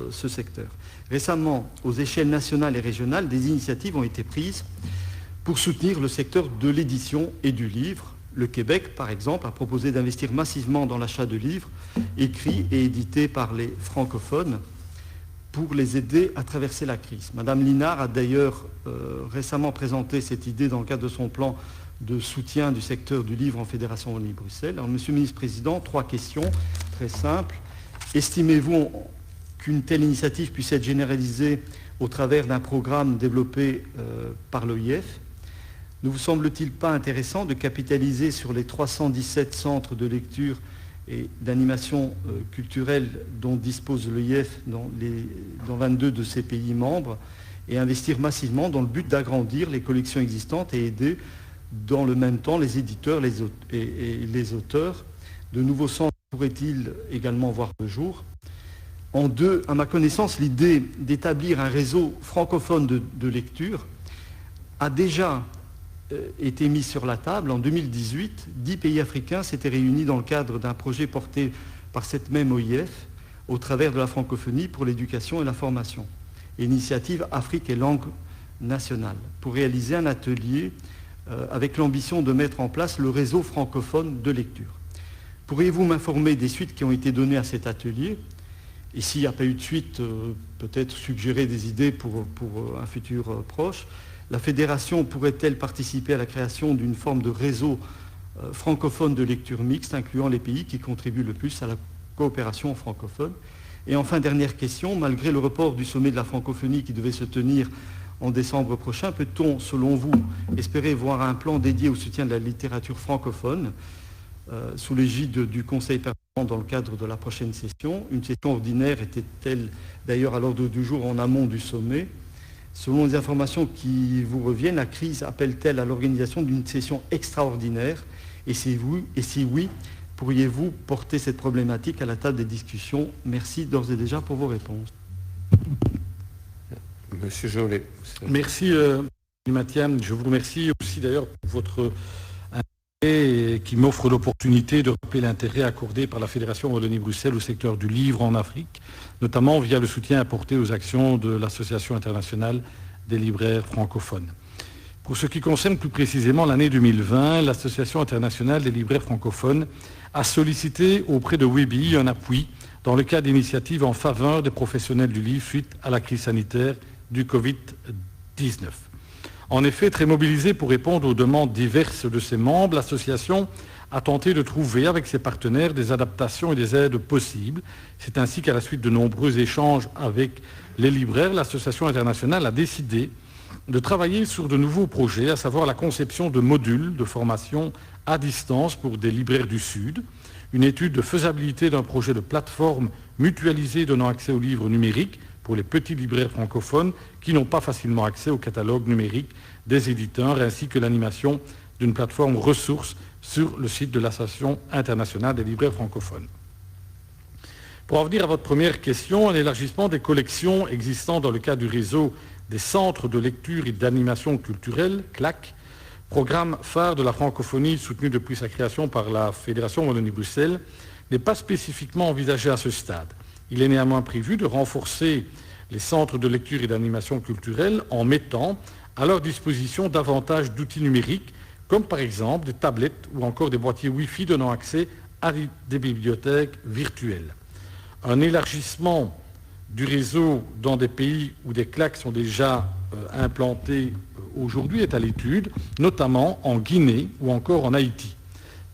E: ce secteur. Récemment, aux échelles nationales et régionales, des initiatives ont été prises pour soutenir le secteur de l'édition et du livre. Le Québec, par exemple, a proposé d'investir massivement dans l'achat de livres écrits et édités par les francophones pour les aider à traverser la crise. Madame Linard a d'ailleurs récemment présenté cette idée dans le cadre de son plan de soutien du secteur du livre en Fédération Wallonie-Bruxelles. Alors, Monsieur le Ministre-Président, 3 questions très simples. Estimez-vous qu'une telle initiative puisse être généralisée au travers d'un programme développé par l'OIF? Ne vous semble-t-il pas intéressant de capitaliser sur les 317 centres de lecture et d'animation culturelle dont dispose l'OIF dans 22 de ses pays membres et investir massivement dans le but d'agrandir les collections existantes et aider dans le même temps les éditeurs et les auteurs? De nouveaux centres pourraient-ils également voir le jour? En 2, à ma connaissance, l'idée d'établir un réseau francophone de lecture a déjà été mise sur la table. En 2018, 10 pays africains s'étaient réunis dans le cadre d'un projet porté par cette même OIF au travers de la francophonie pour l'éducation et la formation, initiative Afrique et langue nationale, pour réaliser un atelier avec l'ambition de mettre en place le réseau francophone de lecture. Pourriez-vous m'informer des suites qui ont été données à cet atelier? Et s'il n'y a pas eu de suite, peut-être suggérer des idées pour un futur proche. La fédération pourrait-elle participer à la création d'une forme de réseau francophone de lecture mixte, incluant les pays qui contribuent le plus à la coopération francophone? Et enfin, dernière question, malgré le report du sommet de la francophonie qui devait se tenir en décembre prochain, peut-on, selon vous, espérer voir un plan dédié au soutien de la littérature francophone sous l'égide du Conseil permanent dans le cadre de la prochaine session? Une session ordinaire était-elle d'ailleurs à l'ordre du jour en amont du sommet? Selon les informations qui vous reviennent, la crise appelle-t-elle à l'organisation d'une session extraordinaire? Et si oui, pourriez-vous porter cette problématique à la table des discussions? Merci d'ores et déjà pour vos réponses.
A: Monsieur Jolet.
D: Merci, Mathiam. Je vous remercie aussi d'ailleurs pour votre intérêt qui m'offre l'opportunité de rappeler l'intérêt accordé par la Fédération Wallonie-Bruxelles au secteur du livre en Afrique, notamment via le soutien apporté aux actions de l'Association internationale des libraires francophones. Pour ce qui concerne plus précisément l'année 2020, l'Association internationale des libraires francophones a sollicité auprès de WEBI un appui dans le cadre d'initiatives en faveur des professionnels du livre suite à la crise sanitaire du Covid-19. En effet, très mobilisée pour répondre aux demandes diverses de ses membres, l'association a tenté de trouver avec ses partenaires des adaptations et des aides possibles. C'est ainsi qu'à la suite de nombreux échanges avec les libraires, l'association internationale a décidé de travailler sur de nouveaux projets, à savoir la conception de modules de formation à distance pour des libraires du Sud, une étude de faisabilité d'un projet de plateforme mutualisée donnant accès aux livres numériques pour les petits libraires francophones qui n'ont pas facilement accès au catalogue numérique des éditeurs, ainsi que l'animation d'une plateforme ressources sur le site de l'Association internationale des libraires francophones. Pour en venir à votre première question, un élargissement des collections existant dans le cadre du réseau des centres de lecture et d'animation culturelle, CLAC, programme phare de la francophonie soutenu depuis sa création par la Fédération Wallonie-Bruxelles, n'est pas spécifiquement envisagé à ce stade. Il est néanmoins prévu de renforcer les centres de lecture et d'animation culturelle en mettant à leur disposition davantage d'outils numériques, comme par exemple des tablettes ou encore des boîtiers Wi-Fi donnant accès à des bibliothèques virtuelles. Un élargissement du réseau dans des pays où des claques sont déjà implantées aujourd'hui est à l'étude, notamment en Guinée ou encore en Haïti.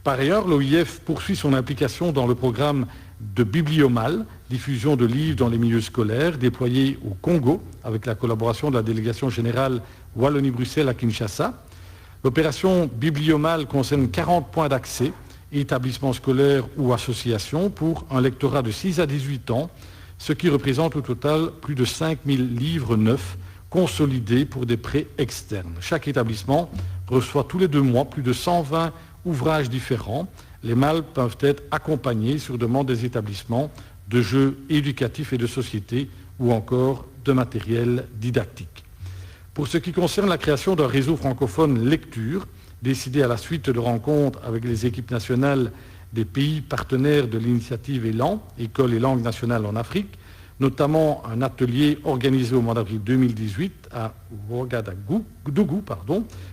D: Par ailleurs, l'OIF poursuit son implication dans le programme de Bibliomal, diffusion de livres dans les milieux scolaires, déployé au Congo avec la collaboration de la délégation générale Wallonie-Bruxelles à Kinshasa. L'opération Bibliomal concerne 40 points d'accès, établissements scolaires ou associations, pour un lectorat de 6 à 18 ans, ce qui représente au total plus de 5000 livres neufs consolidés pour des prêts externes. Chaque établissement reçoit tous les 2 mois plus de 120 ouvrages différents. Les mâles peuvent être accompagnés sur demande des établissements de jeux éducatifs et de société ou encore de matériel didactique. Pour ce qui concerne la création d'un réseau francophone lecture, décidé à la suite de rencontres avec les équipes nationales des pays partenaires de l'initiative Élan, École et langue nationale en Afrique, notamment un atelier organisé au mois d'avril 2018 à Ouagadougou,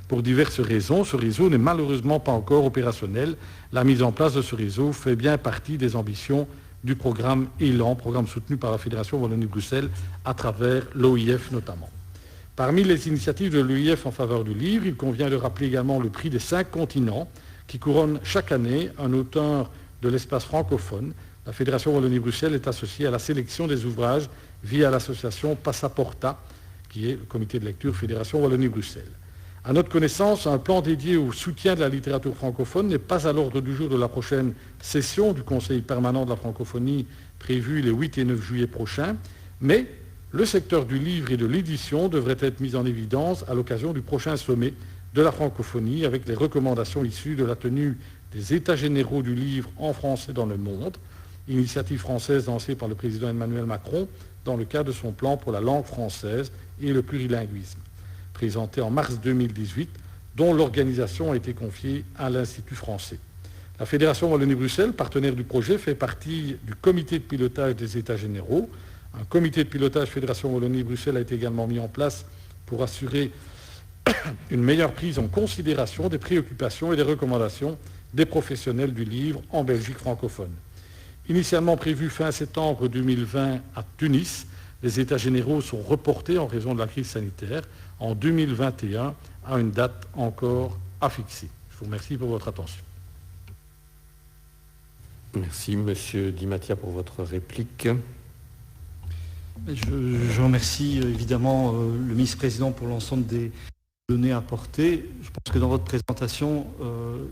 D: pour diverses raisons. Ce réseau n'est malheureusement pas encore opérationnel. La mise en place de ce réseau fait bien partie des ambitions du programme Élan, programme soutenu par la Fédération Wallonie-Bruxelles à travers l'OIF notamment. Parmi les initiatives de l'OIF en faveur du livre, il convient de rappeler également le prix des 5 continents qui couronne chaque année un auteur de l'espace francophone. La Fédération Wallonie-Bruxelles est associée à la sélection des ouvrages via l'association Passaporta, qui est le comité de lecture Fédération Wallonie-Bruxelles. À notre connaissance, un plan dédié au soutien de la littérature francophone n'est pas à l'ordre du jour de la prochaine session du Conseil permanent de la francophonie prévue les 8 et 9 juillet prochains, mais le secteur du livre et de l'édition devrait être mis en évidence à l'occasion du prochain sommet de la francophonie avec les recommandations issues de la tenue des États généraux du livre en français dans le monde, initiative française lancée par le président Emmanuel Macron dans le cadre de son plan pour la langue française et le plurilinguisme, présenté en mars 2018, dont l'organisation a été confiée à l'Institut français. La Fédération Wallonie-Bruxelles, partenaire du projet, fait partie du comité de pilotage des États généraux. Un comité de pilotage Fédération Wallonie-Bruxelles a été également mis en place pour assurer une meilleure prise en considération des préoccupations et des recommandations des professionnels du livre en Belgique francophone. Initialement prévu fin septembre 2020 à Tunis, les États généraux sont reportés en raison de la crise sanitaire en 2021 à une date encore à fixer. Je vous remercie pour votre attention.
A: Merci, Monsieur Di Mattia, pour votre réplique.
E: Je remercie évidemment le ministre-président pour l'ensemble des données apportées. Je pense que dans votre présentation,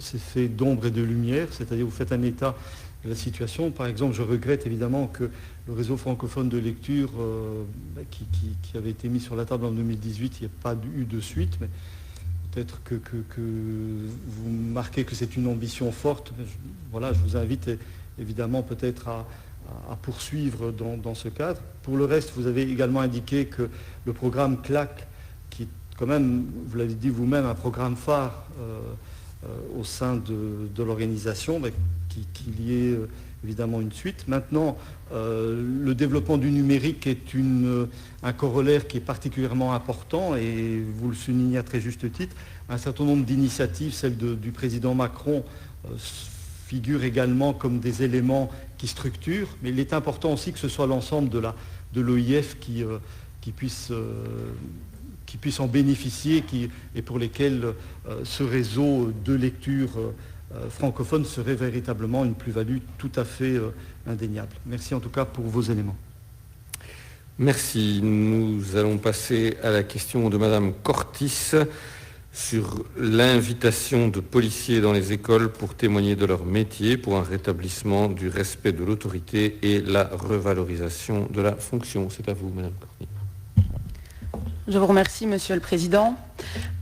E: c'est fait d'ombre et de lumière, c'est-à-dire vous faites un état de la situation. Par exemple, je regrette évidemment que le réseau francophone de lecture qui avait été mis sur la table en 2018, il n'y a pas eu de suite, mais peut-être que vous marquez que c'est une ambition forte. Voilà, je vous invite évidemment peut-être à poursuivre dans ce cadre. Pour le reste, vous avez également indiqué que le programme CLAC, qui est quand même, vous l'avez dit vous-même, un programme phare au sein de l'organisation, qu'il y ait évidemment une suite. Maintenant, le développement du numérique est un corollaire qui est particulièrement important et vous le soulignez à très juste titre. Un certain nombre d'initiatives, celle du président Macron, figurent également comme des éléments qui structurent, mais il est important aussi que ce soit l'ensemble de l'OIF qui puisse en bénéficier et pour lesquels ce réseau de lecture francophone serait véritablement une plus-value tout à fait indéniable. Merci en tout cas pour vos éléments.
A: Merci. Nous allons passer à la question de Madame Cortis sur l'invitation de policiers dans les écoles pour témoigner de leur métier, pour un rétablissement du respect de l'autorité et la revalorisation de la fonction. C'est à vous, Madame Cortis.
F: Je vous remercie, Monsieur le Président.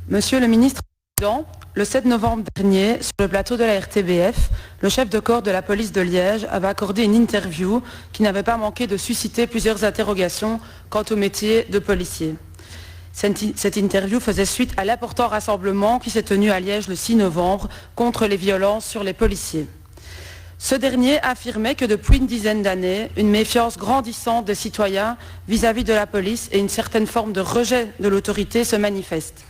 F: Monsieur le Ministre, le 7 novembre dernier, sur le plateau de la RTBF, le chef de corps de la police de Liège avait accordé une interview qui n'avait pas manqué de susciter plusieurs interrogations quant au métier de policier. Cette interview faisait suite à l'important rassemblement qui s'est tenu à Liège le 6 novembre contre les violences sur les policiers. Ce dernier affirmait que depuis une dizaine d'années, une méfiance grandissante des citoyens vis-à-vis de la police et une certaine forme de rejet de l'autorité se manifestent.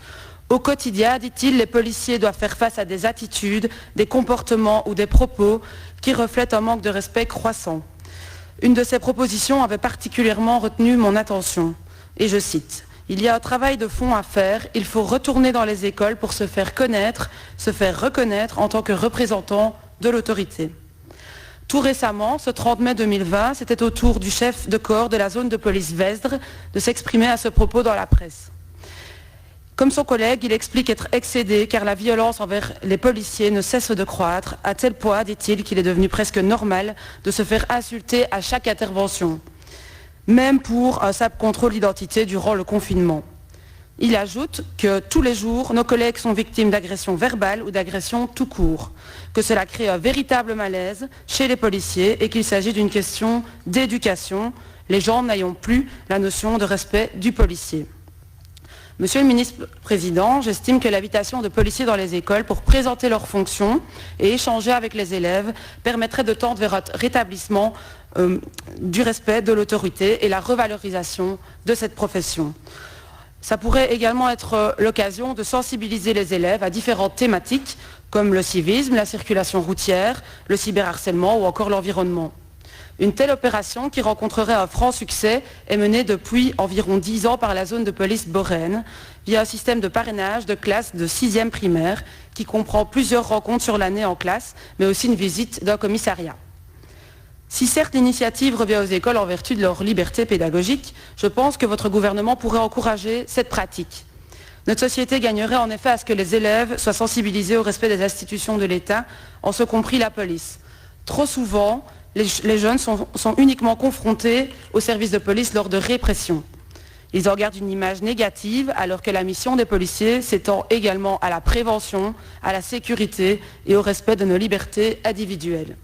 F: Au quotidien, dit-il, les policiers doivent faire face à des attitudes, des comportements ou des propos qui reflètent un manque de respect croissant. Une de ces propositions avait particulièrement retenu mon attention, et je cite « Il y a un travail de fond à faire, il faut retourner dans les écoles pour se faire connaître, se faire reconnaître en tant que représentant de l'autorité ». Tout récemment, ce 30 mai 2020, c'était au tour du chef de corps de la zone de police Vesdre de s'exprimer à ce propos dans la presse. Comme son collègue, il explique être excédé car la violence envers les policiers ne cesse de croître, à tel point, dit-il, qu'il est devenu presque normal de se faire insulter à chaque intervention, même pour un simple contrôle d'identité durant le confinement. Il ajoute que tous les jours, nos collègues sont victimes d'agressions verbales ou d'agressions tout court, que cela crée un véritable malaise chez les policiers et qu'il s'agit d'une question d'éducation, les gens n'ayant plus la notion de respect du policier. Monsieur le ministre-président, j'estime que l'invitation de policiers dans les écoles pour présenter leurs fonctions et échanger avec les élèves permettrait de tendre vers un rétablissement du respect de l'autorité et la revalorisation de cette profession. Ça pourrait également être l'occasion de sensibiliser les élèves à différentes thématiques comme le civisme, la circulation routière, le cyberharcèlement ou encore l'environnement. Une telle opération, qui rencontrerait un franc succès, est menée depuis environ 10 ans par la zone de police Borène, via un système de parrainage de classe de 6e primaire, qui comprend plusieurs rencontres sur l'année en classe, mais aussi une visite d'un commissariat. Si certes l'initiative revient aux écoles en vertu de leur liberté pédagogique, je pense que votre gouvernement pourrait encourager cette pratique. Notre société gagnerait en effet à ce que les élèves soient sensibilisés au respect des institutions de l'État, en ce compris la police. Trop souvent, les jeunes sont uniquement confrontés aux services de police lors de répression. Ils en gardent une image négative alors que la mission des policiers s'étend également à la prévention, à la sécurité et au respect de nos libertés individuelles.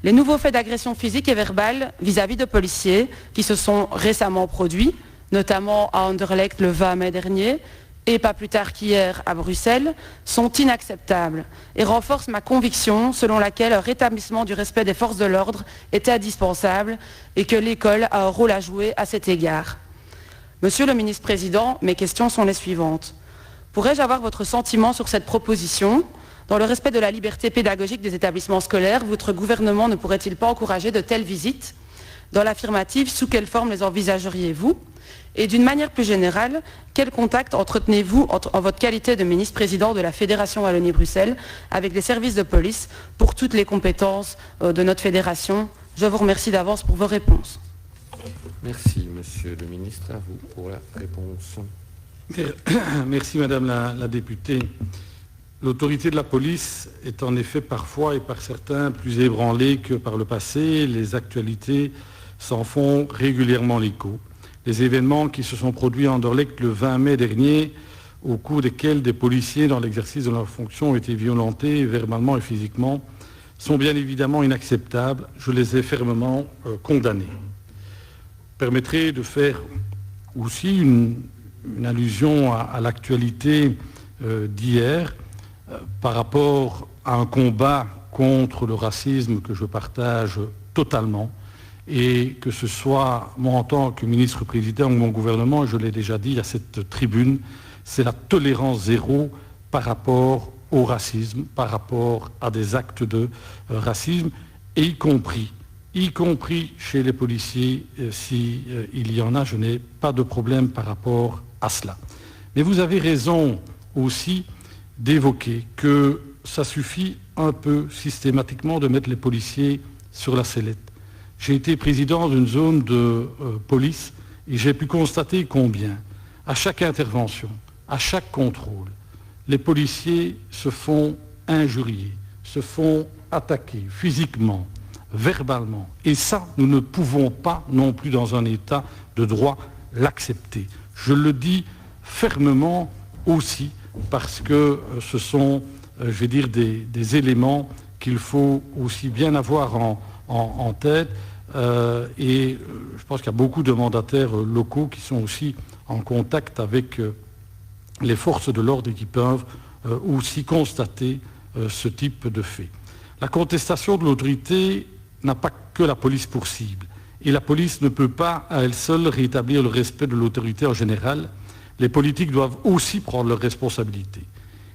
F: Les nouveaux faits d'agression physique et verbale vis-à-vis de policiers qui se sont récemment produits, notamment à Anderlecht le 20 mai dernier, et pas plus tard qu'hier à Bruxelles, sont inacceptables et renforcent ma conviction selon laquelle un rétablissement du respect des forces de l'ordre est indispensable et que l'école a un rôle à jouer à cet égard. Monsieur le ministre-président, mes questions sont les suivantes. Pourrais-je avoir votre sentiment sur cette proposition ? Dans le respect de la liberté pédagogique des établissements scolaires, votre gouvernement ne pourrait-il pas encourager de telles visites ? Dans l'affirmative, sous quelle forme les envisageriez-vous ? Et d'une manière plus générale, quel contact entretenez-vous en votre qualité de ministre-président de la Fédération Wallonie-Bruxelles avec les services de police pour toutes les compétences de notre fédération ? Je vous remercie d'avance pour vos réponses.
A: Merci, monsieur le ministre. À vous pour la réponse.
D: Merci, madame la députée. L'autorité de la police est en effet parfois et par certains plus ébranlée que par le passé. Les actualités s'en font régulièrement l'écho. Les événements qui se sont produits à Anderlecht le 20 mai dernier, au cours desquels des policiers dans l'exercice de leurs fonctions ont été violentés verbalement et physiquement, sont bien évidemment inacceptables. Je les ai fermement condamnés. Permettrait de faire aussi une allusion à l'actualité d'hier par rapport à un combat contre le racisme que je partage totalement. Et que ce soit moi en tant que ministre-président ou mon gouvernement, je l'ai déjà dit à cette tribune, c'est la tolérance zéro par rapport au racisme, par rapport à des actes de racisme, et y compris chez les policiers, s'il y en a, je n'ai pas de problème par rapport à cela. Mais vous avez raison aussi d'évoquer que ça suffit un peu systématiquement de mettre les policiers sur la sellette. J'ai été président d'une zone de police et j'ai pu constater combien, à chaque intervention, à chaque contrôle, les policiers se font injurier, se font attaquer physiquement, verbalement. Et ça, nous ne pouvons pas non plus dans un état de droit l'accepter. Je le dis fermement aussi parce que ce sont, je vais dire, des éléments qu'il faut aussi bien avoir en tête. Et je pense qu'il y a beaucoup de mandataires locaux qui sont aussi en contact avec les forces de l'ordre et qui peuvent aussi constater ce type de fait. La contestation de l'autorité n'a pas que la police pour cible. Et la police ne peut pas, à elle seule, rétablir le respect de l'autorité en général. Les politiques doivent aussi prendre leurs responsabilités.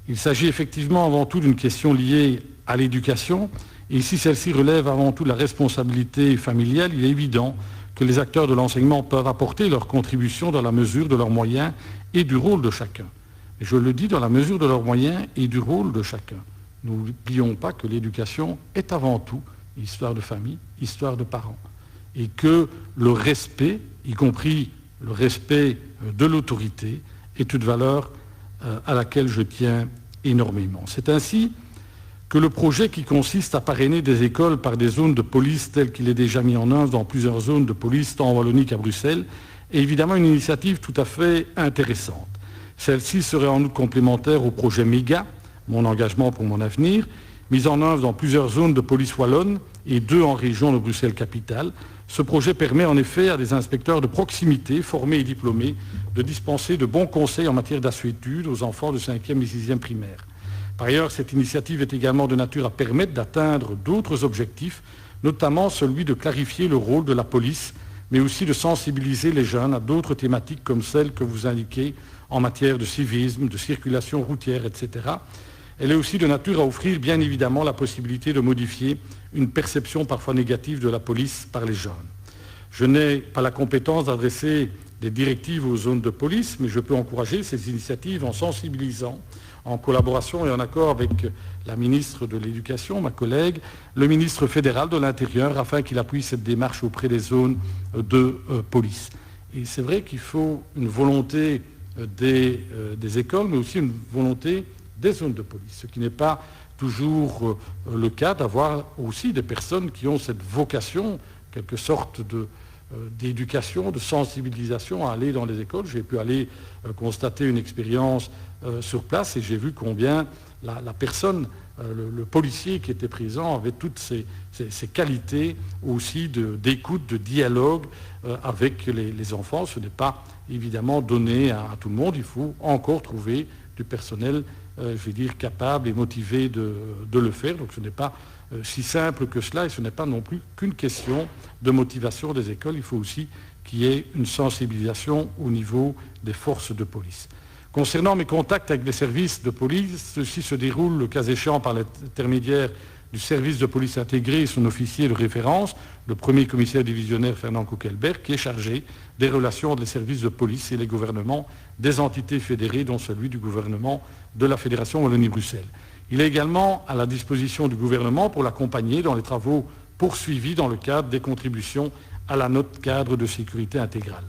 D: Il s'agit effectivement avant tout d'une question liée à l'éducation. Et si celle-ci relève avant tout de la responsabilité familiale, il est évident que les acteurs de l'enseignement peuvent apporter leur contribution dans la mesure de leurs moyens et du rôle de chacun. Et je le dis, dans la mesure de leurs moyens et du rôle de chacun. N'oublions pas que l'éducation est avant tout histoire de famille, histoire de parents. Et que le respect, y compris le respect de l'autorité, est une valeur à laquelle je tiens énormément. C'est ainsi que le projet qui consiste à parrainer des écoles par des zones de police tel qu'il est déjà mis en œuvre dans plusieurs zones de police, tant en Wallonie qu'à Bruxelles, est évidemment une initiative tout à fait intéressante. Celle-ci serait en outre complémentaire au projet MEGA, mon engagement pour mon avenir, mis en œuvre dans plusieurs zones de police wallonne et 2 en région de Bruxelles-Capitale. Ce projet permet en effet à des inspecteurs de proximité, formés et diplômés, de dispenser de bons conseils en matière d'assuétude aux enfants de 5e et 6e primaire. Par ailleurs, cette initiative est également de nature à permettre d'atteindre d'autres objectifs, notamment celui de clarifier le rôle de la police, mais aussi de sensibiliser les jeunes à d'autres thématiques comme celles que vous indiquez en matière de civisme, de circulation routière, etc. Elle est aussi de nature à offrir bien évidemment la possibilité de modifier une perception parfois négative de la police par les jeunes. Je n'ai pas la compétence d'adresser des directives aux zones de police, mais je peux encourager ces initiatives en sensibilisant, en collaboration et en accord avec la ministre de l'Éducation, ma collègue, le ministre fédéral de l'Intérieur, afin qu'il appuie cette démarche auprès des zones de police. Et c'est vrai qu'il faut une volonté des écoles, mais aussi une volonté des zones de police, ce qui n'est pas toujours le cas, d'avoir aussi des personnes qui ont cette vocation, quelque sorte d'éducation, de sensibilisation à aller dans les écoles. J'ai pu aller constater une expérience sur place et j'ai vu combien la personne, le policier qui était présent avait toutes ces qualités aussi d'écoute, de dialogue avec les enfants. Ce n'est pas évidemment donné à tout le monde, il faut encore trouver du personnel je vais dire, capable et motivé de le faire. Donc ce n'est pas si simple que cela et ce n'est pas non plus qu'une question de motivation des écoles. Il faut aussi qu'il y ait une sensibilisation au niveau des forces de police. Concernant mes contacts avec les services de police, ceux-ci se déroulent, le cas échéant, par l'intermédiaire du service de police intégré et son officier de référence, le premier commissaire divisionnaire Fernand Kuckelberg, qui est chargé des relations entre les services de police et les gouvernements des entités fédérées, dont celui du gouvernement de la Fédération Wallonie-Bruxelles. Il est également à la disposition du gouvernement pour l'accompagner dans les travaux poursuivis dans le cadre des contributions à la note cadre de sécurité intégrale.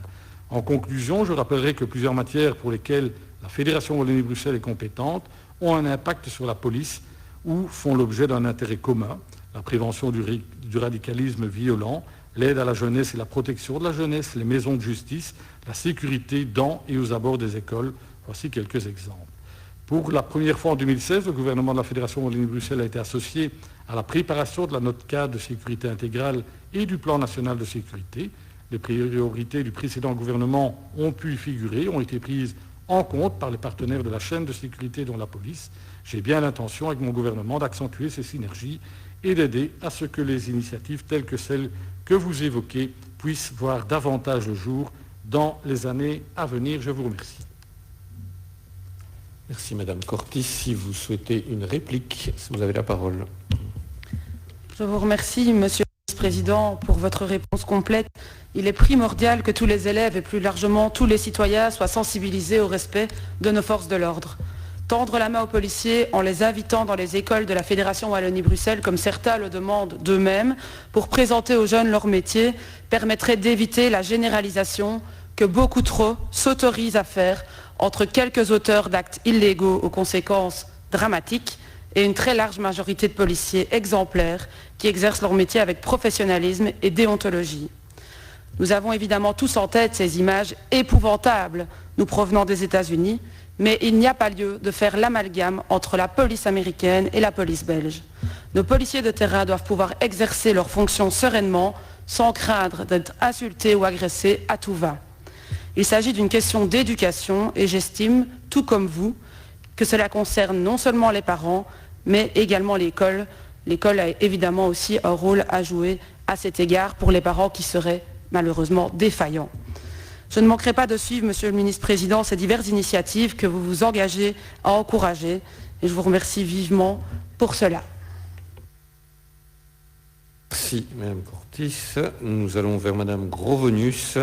D: En conclusion, je rappellerai que plusieurs matières pour lesquelles la Fédération Wallonie-Bruxelles est compétente ont un impact sur la police ou font l'objet d'un intérêt commun, la prévention du radicalisme violent, l'aide à la jeunesse et la protection de la jeunesse, les maisons de justice, la sécurité dans et aux abords des écoles. Voici quelques exemples. Pour la première fois en 2016, le gouvernement de la Fédération Wallonie-Bruxelles a été associé à la préparation de la note cadre de sécurité intégrale et du plan national de sécurité. Les priorités du précédent gouvernement ont pu y figurer, ont été prises en compte par les partenaires de la chaîne de sécurité dont la police. J'ai bien l'intention avec mon gouvernement d'accentuer ces synergies et d'aider à ce que les initiatives telles que celles que vous évoquez puissent voir davantage le jour dans les années à venir. Je vous remercie.
A: Merci Madame Cortis. Si vous souhaitez une réplique, vous avez la parole.
F: Je vous remercie, Monsieur le Président, pour votre réponse complète. Il est primordial que tous les élèves et plus largement tous les citoyens soient sensibilisés au respect de nos forces de l'ordre. Tendre la main aux policiers en les invitant dans les écoles de la Fédération Wallonie-Bruxelles, comme certains le demandent d'eux-mêmes, pour présenter aux jeunes leur métier, permettrait d'éviter la généralisation que beaucoup trop s'autorisent à faire entre quelques auteurs d'actes illégaux aux conséquences dramatiques et une très large majorité de policiers exemplaires qui exercent leur métier avec professionnalisme et déontologie. Nous avons évidemment tous en tête ces images épouvantables nous provenant des États-Unis, mais il n'y a pas lieu de faire l'amalgame entre la police américaine et la police belge. Nos policiers de terrain doivent pouvoir exercer leurs fonctions sereinement, sans craindre d'être insultés ou agressés à tout va. Il s'agit d'une question d'éducation et j'estime, tout comme vous, que cela concerne non seulement les parents, mais également l'école, L'école a évidemment aussi un rôle à jouer à cet égard pour les parents qui seraient malheureusement défaillants. Je ne manquerai pas de suivre, Monsieur le Ministre-Président, ces diverses initiatives que vous vous engagez à encourager et je vous remercie vivement pour cela.
A: Merci Madame Cortis. Nous allons vers Madame Grovenius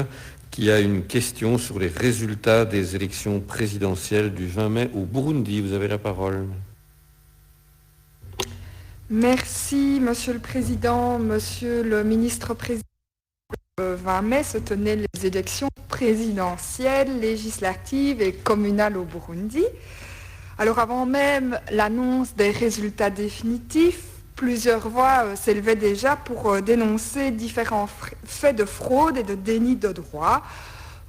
A: qui a une question sur les résultats des élections présidentielles du 20 mai au Burundi. Vous avez la parole.
C: Merci Monsieur le Président, Monsieur le Ministre-Président. Le 20 mai se tenaient les élections présidentielles, législatives et communales au Burundi. Alors avant même l'annonce des résultats définitifs, plusieurs voix s'élevaient déjà pour dénoncer différents faits de fraude et de déni de droit,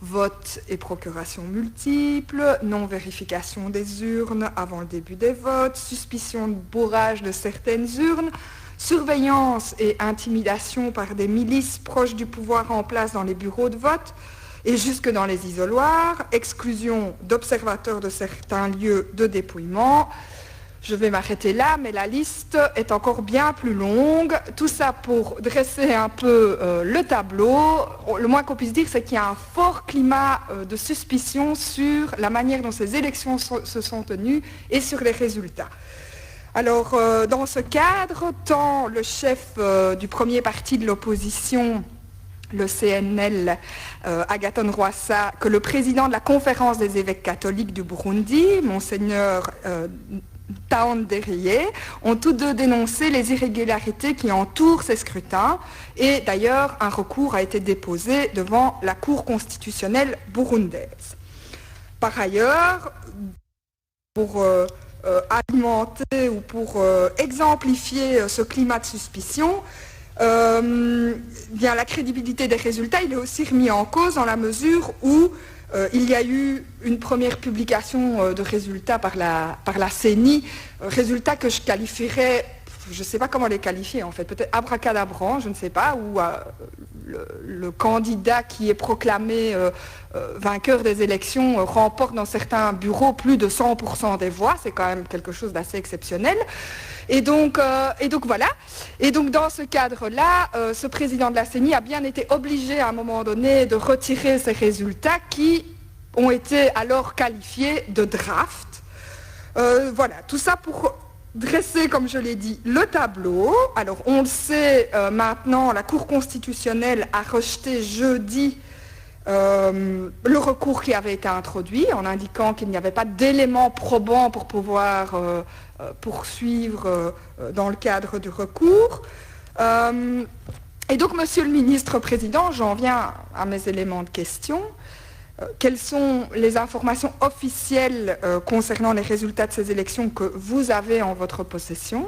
C: vote et procuration multiples, non-vérification des urnes avant le début des votes, suspicion de bourrage de certaines urnes, surveillance et intimidation par des milices proches du pouvoir en place dans les bureaux de vote et jusque dans les isoloirs, exclusion d'observateurs de certains lieux de dépouillement. Je vais m'arrêter là, mais la liste est encore bien plus longue. Tout ça pour dresser un peu le tableau. Le moins qu'on puisse dire, c'est qu'il y a un fort climat de suspicion sur la manière dont ces élections se sont tenues et sur les résultats. Alors, dans ce cadre, tant le chef du premier parti de l'opposition, le CNL, Agathon Rwasa, que le président de la conférence des évêques catholiques du Burundi, Monseigneur Taon Derrié, ont tous deux dénoncé les irrégularités qui entourent ces scrutins et d'ailleurs un recours a été déposé devant la Cour constitutionnelle burundaise. Par ailleurs, pour alimenter ou pour exemplifier ce climat de suspicion, bien la crédibilité des résultats, il est aussi remis en cause dans la mesure où il y a eu une première publication de résultats par la CENI, résultats que je qualifierais, je ne sais pas comment les qualifier en fait, peut-être abracadabrant, je ne sais pas, où le candidat qui est proclamé vainqueur des élections remporte dans certains bureaux plus de 100% des voix, c'est quand même quelque chose d'assez exceptionnel. Et donc voilà. Et donc dans ce cadre-là, ce président de la CENI a bien été obligé à un moment donné de retirer ces résultats qui ont été alors qualifiés de draft. Voilà, tout ça pour dresser, comme je l'ai dit, le tableau. Alors on le sait maintenant, la Cour constitutionnelle a rejeté jeudi le recours qui avait été introduit en indiquant qu'il n'y avait pas d'éléments probants pour pouvoir poursuivre dans le cadre du recours. Et donc, Monsieur le Ministre-Président, j'en viens à mes éléments de question. Quelles sont les informations officielles concernant les résultats de ces élections que vous avez en votre possession ?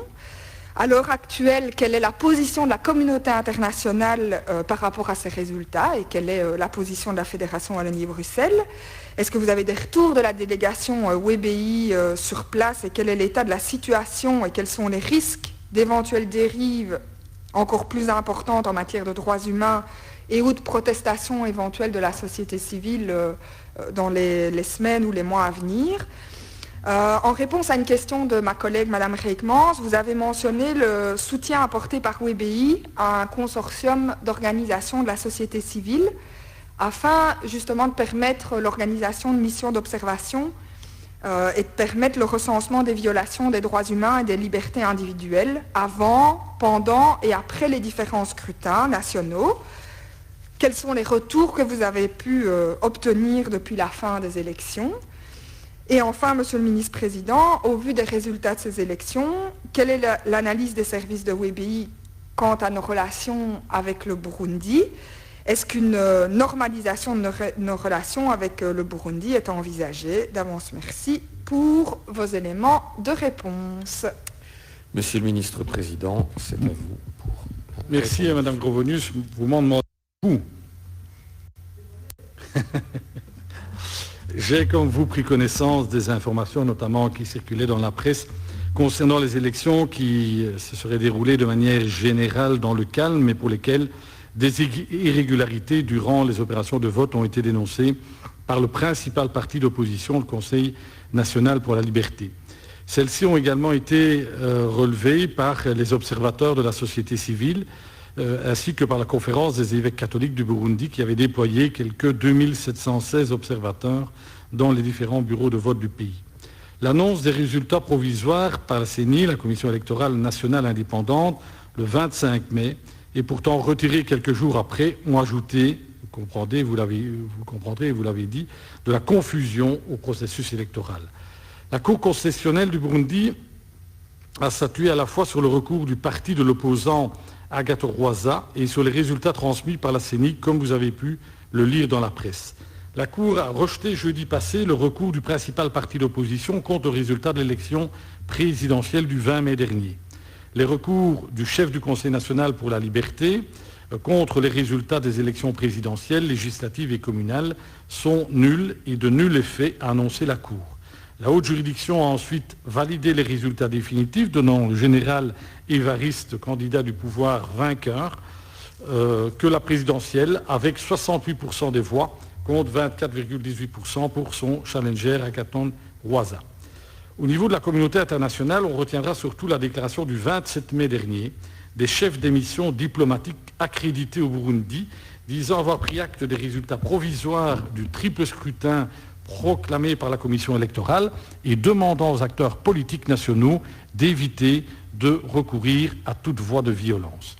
C: À l'heure actuelle, quelle est la position de la communauté internationale par rapport à ces résultats et quelle est la position de la Fédération Wallonie-Bruxelles ? Est-ce que vous avez des retours de la délégation WBI sur place et quel est l'état de la situation et quels sont les risques d'éventuelles dérives encore plus importantes en matière de droits humains et ou de protestations éventuelles de la société civile dans les semaines ou les mois à venir ? En réponse à une question de ma collègue Madame Reikmans, vous avez mentionné le soutien apporté par WBI à un consortium d'organisation de la société civile afin justement de permettre l'organisation de missions d'observation et de permettre le recensement des violations des droits humains et des libertés individuelles avant, pendant et après les différents scrutins nationaux. Quels sont les retours que vous avez pu obtenir depuis la fin des élections ? Et enfin, Monsieur le Ministre-Président, au vu des résultats de ces élections, quelle est l'analyse des services de WBI quant à nos relations avec le Burundi ? Est-ce qu'une normalisation de nos relations avec le Burundi est envisagée ? D'avance, merci pour vos éléments de réponse.
A: Monsieur le Ministre-Président, c'est à vous pour...
D: Merci à Madame Grovenius. Vous m'en demandez beaucoup. J'ai, comme vous, pris connaissance des informations, notamment qui circulaient dans la presse, concernant les élections qui se seraient déroulées de manière générale dans le calme, mais pour lesquelles des irrégularités durant les opérations de vote ont été dénoncées par le principal parti d'opposition, le Conseil national pour la liberté. Celles-ci ont également été relevées par les observateurs de la société civile, ainsi que par la conférence des évêques catholiques du Burundi qui avait déployé quelques 2716 observateurs dans les différents bureaux de vote du pays. L'annonce des résultats provisoires par la CENI, la Commission électorale nationale indépendante, le 25 mai, et pourtant retirée quelques jours après, ont ajouté, vous comprendrez, vous l'avez dit, de la confusion au processus électoral. La Cour constitutionnelle du Burundi a statué à la fois sur le recours du parti de l'opposant Agathon Rwasa et sur les résultats transmis par la CENI, comme vous avez pu le lire dans la presse. La Cour a rejeté jeudi passé le recours du principal parti d'opposition contre le résultat de l'élection présidentielle du 20 mai dernier. Les recours du chef du Conseil national pour la liberté contre les résultats des élections présidentielles, législatives et communales sont nuls et de nul effet, a annoncé la Cour. La haute juridiction a ensuite validé les résultats définitifs, donnant le général Évariste, candidat du pouvoir vainqueur, que la présidentielle, avec 68% des voix, contre 24,18% pour son challenger Agathon Rwasa. Au niveau de la communauté internationale, on retiendra surtout la déclaration du 27 mai dernier des chefs des missions diplomatiques accrédités au Burundi, disant avoir pris acte des résultats provisoires du triple scrutin proclamé par la commission électorale et demandant aux acteurs politiques nationaux d'éviter de recourir à toute voie de violence.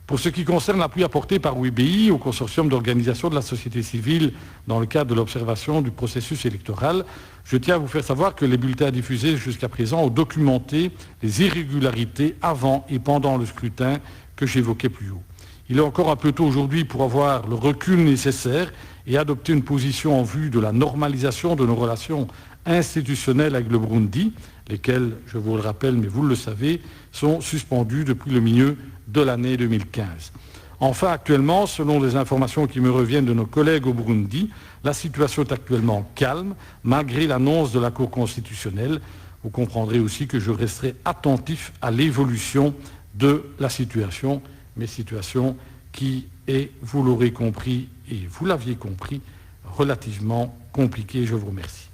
D: Pour ce qui concerne l'appui apporté par WBI au consortium d'organisation de la société civile dans le cadre de l'observation du processus électoral, je tiens à vous faire savoir que les bulletins diffusés jusqu'à présent ont documenté les irrégularités avant et pendant le scrutin que j'évoquais plus haut. Il est encore un peu tôt aujourd'hui pour avoir le recul nécessaire et adopter une position en vue de la normalisation de nos relations institutionnelles avec le Burundi, lesquelles, je vous le rappelle, mais vous le savez, sont suspendues depuis le milieu de l'année 2015. Enfin, actuellement, selon les informations qui me reviennent de nos collègues au Burundi, la situation est actuellement calme, malgré l'annonce de la Cour constitutionnelle. Vous comprendrez aussi que je resterai attentif à l'évolution de la situation, mais situation qui est, vous l'aurez compris et vous l'aviez compris, relativement compliquée. Je vous remercie.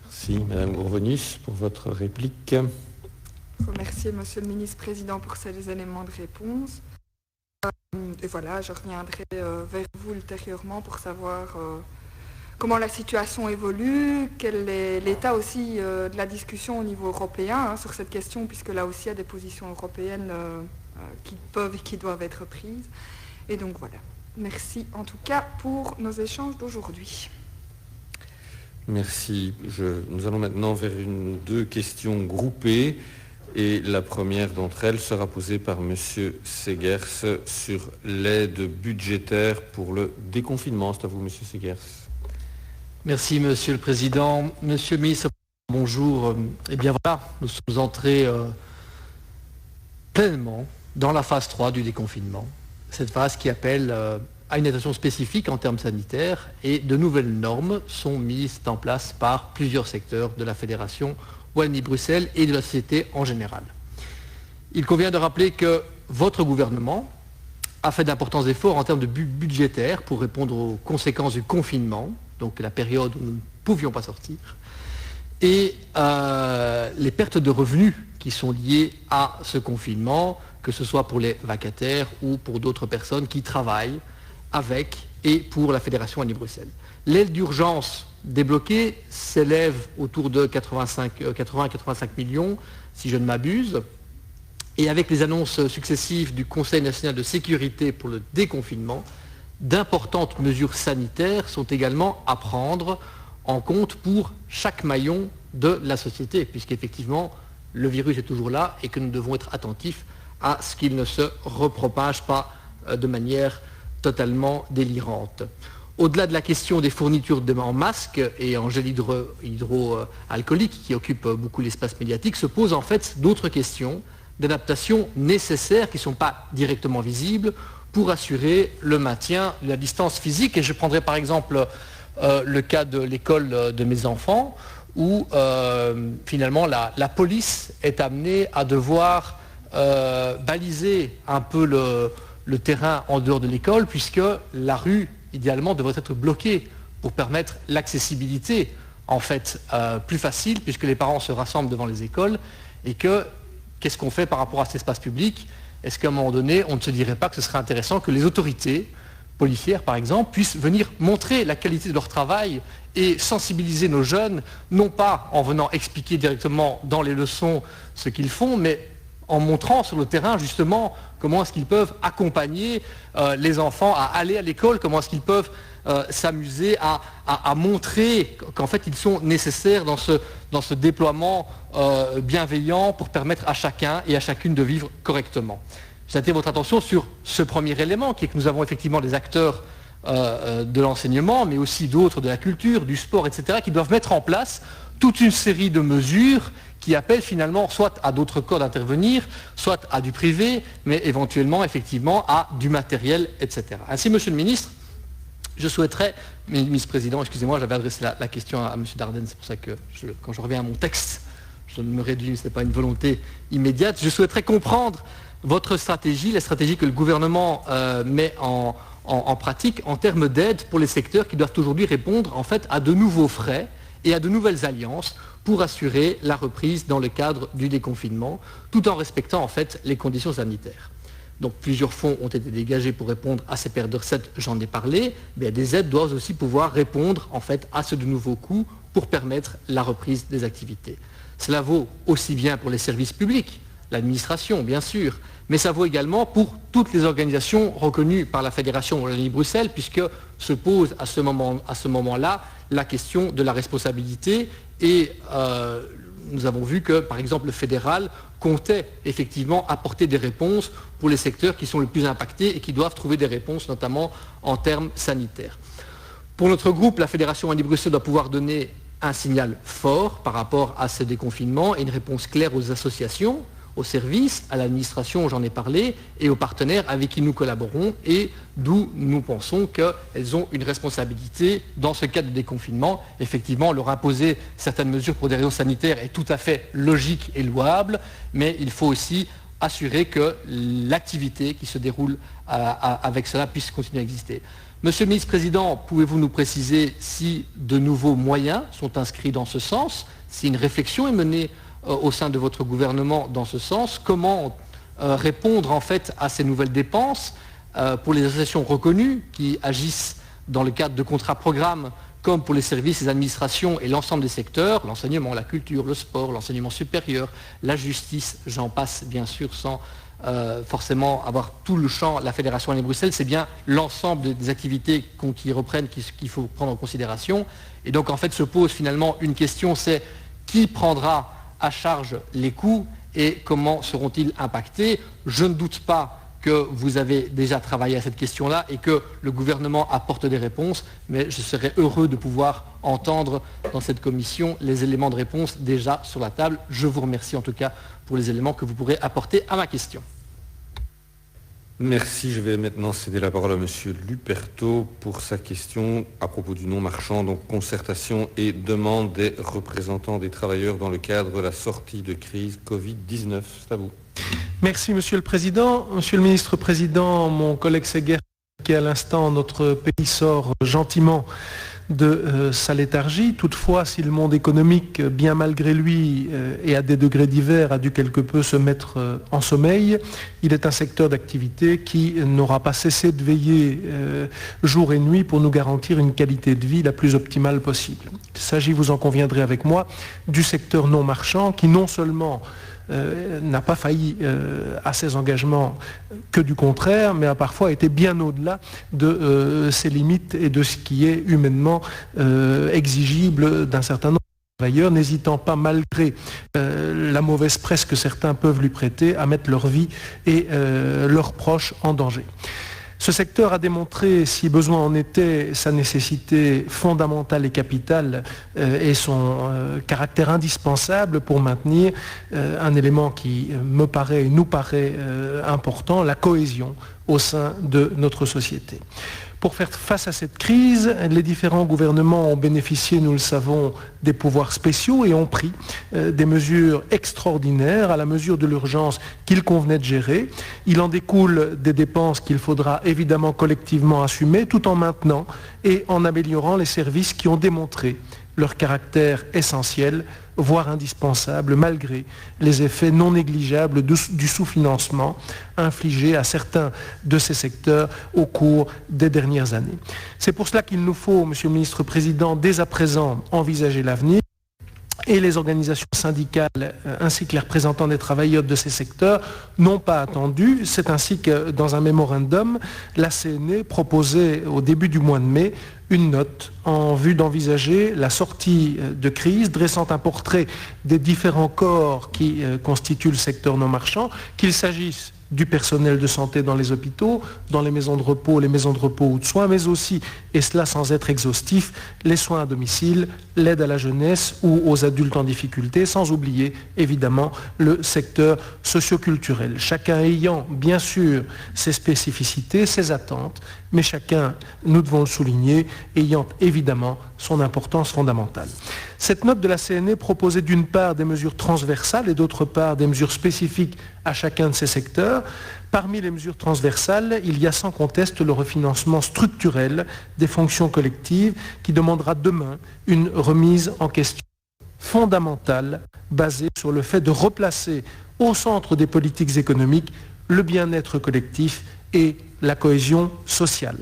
A: Merci, Madame Gourvenus, pour votre réplique.
C: Remercier Monsieur le ministre-président pour ces éléments de réponse. Et voilà, je reviendrai vers vous ultérieurement pour savoir comment la situation évolue, quel est l'état aussi de la discussion au niveau européen sur cette question, puisque là aussi il y a des positions européennes qui peuvent et qui doivent être prises. Et donc voilà. Merci en tout cas pour nos échanges d'aujourd'hui.
A: Merci. Nous allons maintenant vers deux questions groupées. Et la première d'entre elles sera posée par M. Segers sur l'aide budgétaire pour le déconfinement. C'est à vous, M. Segers.
G: Merci, Monsieur le Président. Monsieur le Ministre, bonjour. Eh bien voilà, nous sommes entrés pleinement dans la phase 3 du déconfinement. Cette phase qui appelle à une attention spécifique en termes sanitaires et de nouvelles normes sont mises en place par plusieurs secteurs de la Fédération Wallonie-Bruxelles et de la société en général. Il convient de rappeler que votre gouvernement a fait d'importants efforts en termes de budgétaire pour répondre aux conséquences du confinement, donc la période où nous ne pouvions pas sortir, et les pertes de revenus qui sont liées à ce confinement, que ce soit pour les vacataires ou pour d'autres personnes qui travaillent avec et pour la Fédération Wallonie-Bruxelles. L'aide d'urgence débloquée s'élève autour de 80-85 millions, si je ne m'abuse. Et avec les annonces successives du Conseil national de sécurité pour le déconfinement, d'importantes mesures sanitaires sont également à prendre en compte pour chaque maillon de la société, puisqu'effectivement, le virus est toujours là et que nous devons être attentifs à ce qu'il ne se repropage pas de manière totalement délirante. Au-delà de la question des fournitures en masques et en gel hydroalcoolique qui occupent beaucoup l'espace médiatique, se posent en fait d'autres questions d'adaptation nécessaires qui ne sont pas directement visibles pour assurer le maintien de la distance physique. Et je prendrai par exemple le cas de l'école de mes enfants où finalement la police est amenée à devoir baliser un peu le terrain en dehors de l'école puisque la rue idéalement devrait être bloquée pour permettre l'accessibilité en fait plus facile puisque les parents se rassemblent devant les écoles et qu'est-ce qu'on fait par rapport à cet espace public? Est-ce qu'à un moment donné, on ne se dirait pas que ce serait intéressant que les autorités policières, par exemple, puissent venir montrer la qualité de leur travail et sensibiliser nos jeunes, non pas en venant expliquer directement dans les leçons ce qu'ils font, mais en montrant sur le terrain justement comment est-ce qu'ils peuvent accompagner les enfants à aller à l'école, comment est-ce qu'ils peuvent s'amuser à montrer qu'en fait ils sont nécessaires dans ce déploiement bienveillant pour permettre à chacun et à chacune de vivre correctement. J'attire votre attention sur ce premier élément qui est que nous avons effectivement des acteurs de l'enseignement, mais aussi d'autres de la culture, du sport, etc., qui doivent mettre en place toute une série de mesures qui appellent finalement soit à d'autres corps d'intervenir, soit à du privé, mais éventuellement effectivement à du matériel, etc. Ainsi, Monsieur le Ministre, je souhaiterais, Ministre-Président, excusez-moi, j'avais adressé la question à M. Dardenne, c'est pour ça que quand je reviens à mon texte, je ne me réduis, ce n'est pas une volonté immédiate, je souhaiterais comprendre votre stratégie, la stratégie que le gouvernement met en pratique en termes d'aide pour les secteurs qui doivent aujourd'hui répondre en fait à de nouveaux frais et à de nouvelles alliances pour assurer la reprise dans le cadre du déconfinement, tout en respectant en fait les conditions sanitaires. Donc plusieurs fonds ont été dégagés pour répondre à ces pertes de recettes, j'en ai parlé, mais des aides doivent aussi pouvoir répondre en fait à ce de nouveaux coûts pour permettre la reprise des activités. Cela vaut aussi bien pour les services publics, l'administration bien sûr, mais ça vaut également pour toutes les organisations reconnues par la Fédération Wallonie-Bruxelles, puisque se pose à ce moment-là la question de la responsabilité et nous avons vu que, par exemple, le fédéral comptait effectivement apporter des réponses pour les secteurs qui sont les plus impactés et qui doivent trouver des réponses, notamment en termes sanitaires. Pour notre groupe, la Fédération Wallonie-Bruxelles doit pouvoir donner un signal fort par rapport à ce déconfinement et une réponse claire aux associations, aux services, à l'administration, j'en ai parlé, et aux partenaires avec qui nous collaborons et d'où nous pensons qu'elles ont une responsabilité dans ce cadre de déconfinement. Effectivement, leur imposer certaines mesures pour des raisons sanitaires est tout à fait logique et louable, mais il faut aussi assurer que l'activité qui se déroule avec cela puisse continuer à exister. Monsieur le ministre-président, pouvez-vous nous préciser si de nouveaux moyens sont inscrits dans ce sens, si une réflexion est menée au sein de votre gouvernement dans ce sens? Comment répondre en fait à ces nouvelles dépenses pour les associations reconnues qui agissent dans le cadre de contrats programmes comme pour les services, les administrations et l'ensemble des secteurs, l'enseignement, la culture, le sport, l'enseignement supérieur, la justice, j'en passe bien sûr sans forcément avoir tout le champ, la Fédération Wallonie-Bruxelles, c'est bien l'ensemble des activités qui reprennent qu'il faut prendre en considération. Et donc en fait se pose finalement une question, c'est qui prendra à charge les coûts et comment seront-ils impactés? Je ne doute pas que vous avez déjà travaillé à cette question-là et que le gouvernement apporte des réponses, mais je serais heureux de pouvoir entendre dans cette commission les éléments de réponse déjà sur la table. Je vous remercie en tout cas pour les éléments que vous pourrez apporter à ma question.
A: Merci. Je vais maintenant céder la parole à M. Luperto pour sa question à propos du non-marchand, donc concertation et demande des représentants des travailleurs dans le cadre de la sortie de crise Covid-19. C'est à vous.
H: Merci Monsieur le Président. Monsieur le Ministre-Président, mon collègue Séguer, qui à l'instant notre pays sort gentiment de sa léthargie. Toutefois, si le monde économique, bien malgré lui et à des degrés divers, a dû quelque peu se mettre en sommeil, il est un secteur d'activité qui n'aura pas cessé de veiller jour et nuit pour nous garantir une qualité de vie la plus optimale possible. Il s'agit, vous en conviendrez avec moi, du secteur non marchand qui non seulement n'a pas failli à ses engagements, que du contraire, mais a parfois été bien au-delà de ses limites et de ce qui est humainement exigible d'un certain nombre de travailleurs, n'hésitant pas, malgré la mauvaise presse que certains peuvent lui prêter, à mettre leur vie et leurs proches en danger. Ce secteur a démontré, si besoin en était, sa nécessité fondamentale et capitale et son caractère indispensable pour maintenir un élément qui me paraît et nous paraît important, la cohésion au sein de notre société. Pour faire face à cette crise, les différents gouvernements ont bénéficié, nous le savons, des pouvoirs spéciaux et ont pris des mesures extraordinaires à la mesure de l'urgence qu'il convenait de gérer. Il en découle des dépenses qu'il faudra évidemment collectivement assumer tout en maintenant et en améliorant les services qui ont démontré leur caractère essentiel, voire indispensable, malgré les effets non négligeables du sous-financement infligé à certains de ces secteurs au cours des dernières années. C'est pour cela qu'il nous faut, Monsieur le Ministre-Président, dès à présent envisager l'avenir. Et les organisations syndicales ainsi que les représentants des travailleurs de ces secteurs n'ont pas attendu. C'est ainsi que dans un mémorandum, la CNE proposait au début du mois de mai une note en vue d'envisager la sortie de crise, dressant un portrait des différents corps qui constituent le secteur non marchand, qu'il s'agisse du personnel de santé dans les hôpitaux, dans les maisons de repos ou de soins, mais aussi, et cela sans être exhaustif, les soins à domicile, l'aide à la jeunesse ou aux adultes en difficulté, sans oublier évidemment le secteur socioculturel. Chacun ayant bien sûr ses spécificités, ses attentes, mais chacun, nous devons le souligner, ayant évidemment son importance fondamentale. Cette note de la CNE proposait d'une part des mesures transversales et d'autre part des mesures spécifiques à chacun de ces secteurs. Parmi les mesures transversales, il y a sans conteste le refinancement structurel des fonctions collectives qui demandera demain une remise en question fondamentale basée sur le fait de replacer au centre des politiques économiques le bien-être collectif et la cohésion sociale.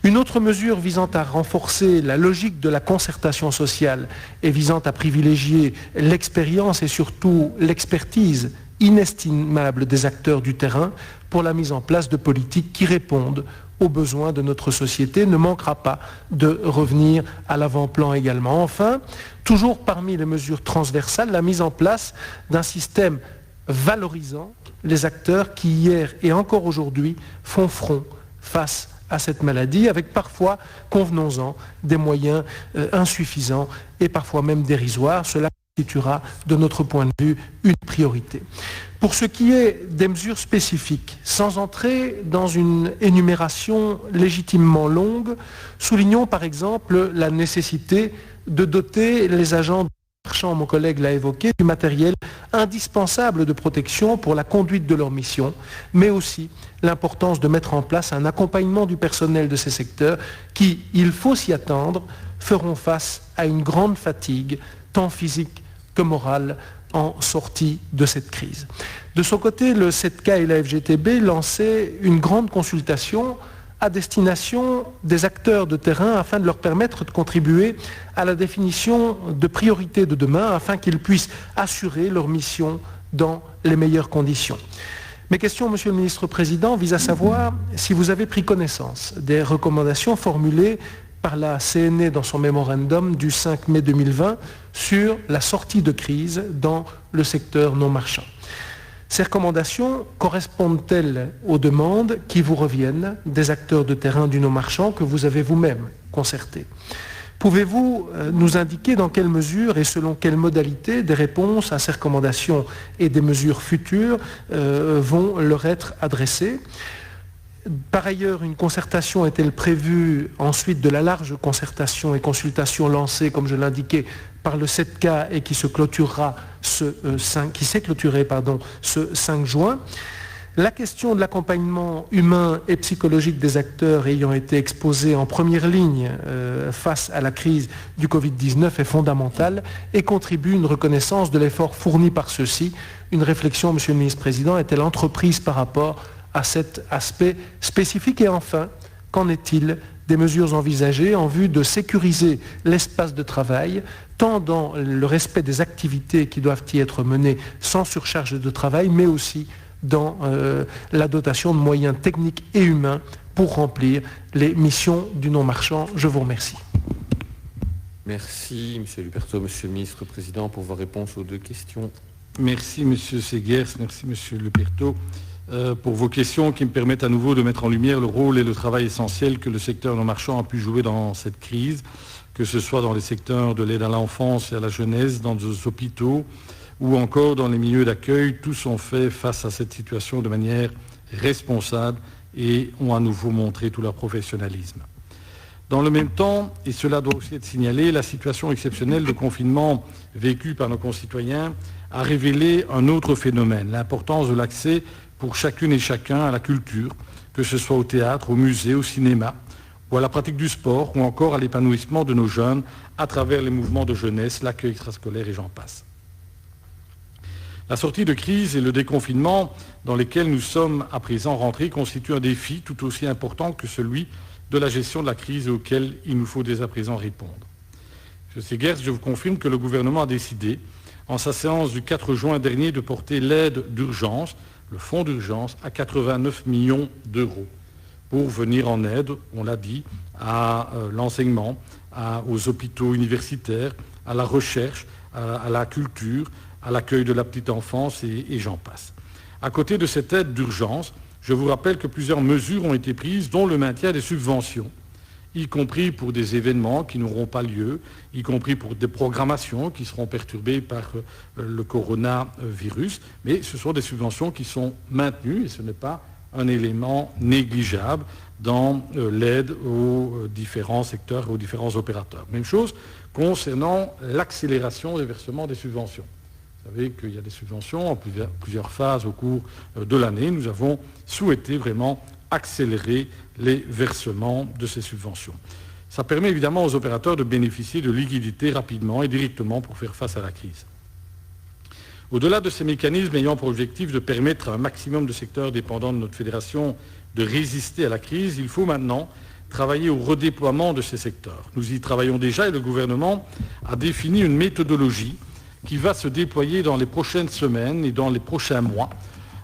H: Une autre mesure visant à renforcer la logique de la concertation sociale et visant à privilégier l'expérience et surtout l'expertise inestimable des acteurs du terrain pour la mise en place de politiques qui répondent aux besoins de notre société ne manquera pas de revenir à l'avant-plan également. Enfin, toujours parmi les mesures transversales, la mise en place d'un système valorisant les acteurs qui hier et encore aujourd'hui font front face à cette maladie, avec parfois, convenons-en, des moyens insuffisants et parfois même dérisoires. Cela constituera, de notre point de vue, une priorité. Pour ce qui est des mesures spécifiques, sans entrer dans une énumération légitimement longue, soulignons par exemple la nécessité de doter les agents marchands, mon collègue l'a évoqué, du matériel indispensable de protection pour la conduite de leur mission, mais aussi l'importance de mettre en place un accompagnement du personnel de ces secteurs qui, il faut s'y attendre, feront face à une grande fatigue, tant physique que morale, en sortie de cette crise. De son côté, le 7K et la FGTB lançaient une grande consultation à destination des acteurs de terrain afin de leur permettre de contribuer à la définition de priorités de demain afin qu'ils puissent assurer leur mission dans les meilleures conditions. Mes questions, Monsieur le Ministre-Président, visent à savoir si vous avez pris connaissance des recommandations formulées par la CNE dans son mémorandum du 5 mai 2020 sur la sortie de crise dans le secteur non marchand. Ces recommandations correspondent-elles aux demandes qui vous reviennent des acteurs de terrain du non marchand que vous avez vous-même concertés? Pouvez-vous nous indiquer dans quelle mesure et selon quelles modalités des réponses à ces recommandations et des mesures futures vont leur être adressées? Par ailleurs, une concertation est-elle prévue ensuite de la large concertation et consultation lancée, comme je l'indiquais, par le 7K et qui s'est clôturé ce 5 juin. La question de l'accompagnement humain et psychologique des acteurs ayant été exposés en première ligne face à la crise du Covid-19 est fondamentale et contribue à une reconnaissance de l'effort fourni par ceux-ci. Une réflexion, Monsieur le Ministre-Président, est-elle entreprise par rapport à cet aspect spécifique? Et enfin, qu'en est-il des mesures envisagées en vue de sécuriser l'espace de travail, tant dans le respect des activités qui doivent y être menées sans surcharge de travail, mais aussi dans la dotation de moyens techniques et humains pour remplir les missions du non-marchand? Je vous remercie.
A: Merci, M. Luperto, Monsieur le Ministre-Président, pour vos réponses aux deux questions.
D: Merci, M. Segers, merci, M. Luperto, pour vos questions qui me permettent à nouveau de mettre en lumière le rôle et le travail essentiel que le secteur non marchand a pu jouer dans cette crise, que ce soit dans les secteurs de l'aide à l'enfance et à la jeunesse, dans nos hôpitaux ou encore dans les milieux d'accueil. Tous ont fait face à cette situation de manière responsable et ont à nouveau montré tout leur professionnalisme. Dans le même temps, et cela doit aussi être signalé, la situation exceptionnelle de confinement vécue par nos concitoyens a révélé un autre phénomène, l'importance de l'accès pour chacune et chacun à la culture, que ce soit au théâtre, au musée, au cinéma, ou à la pratique du sport, ou encore à l'épanouissement de nos jeunes à travers les mouvements de jeunesse, l'accueil extrascolaire et j'en passe. La sortie de crise et le déconfinement dans lesquels nous sommes à présent rentrés constituent un défi tout aussi important que celui de la gestion de la crise auquel il nous faut dès à présent répondre. M. Segers, je vous confirme que le gouvernement a décidé, en sa séance du 4 juin dernier, de porter l'aide d'urgence, le fonds d'urgence, à 89 millions d'euros pour venir en aide, on l'a dit, à l'enseignement, aux hôpitaux universitaires, à la recherche, à la culture, à l'accueil de la petite enfance et j'en passe. À côté de cette aide d'urgence, je vous rappelle que plusieurs mesures ont été prises, dont le maintien des subventions, y compris pour des événements qui n'auront pas lieu, y compris pour des programmations qui seront perturbées par le coronavirus, mais ce sont des subventions qui sont maintenues et ce n'est pas un élément négligeable dans l'aide aux différents secteurs et aux différents opérateurs. Même chose concernant l'accélération des versements des subventions. Vous savez qu'il y a des subventions en plusieurs phases au cours de l'année. Nous avons souhaité vraiment accélérer les versements de ces subventions. Ça permet évidemment aux opérateurs de bénéficier de liquidités rapidement et directement pour faire face à la crise. Au-delà de ces mécanismes ayant pour objectif de permettre à un maximum de secteurs dépendants de notre fédération de résister à la crise, il faut maintenant travailler au redéploiement de ces secteurs. Nous y travaillons déjà et le gouvernement a défini une méthodologie qui va se déployer dans les prochaines semaines et dans les prochains mois,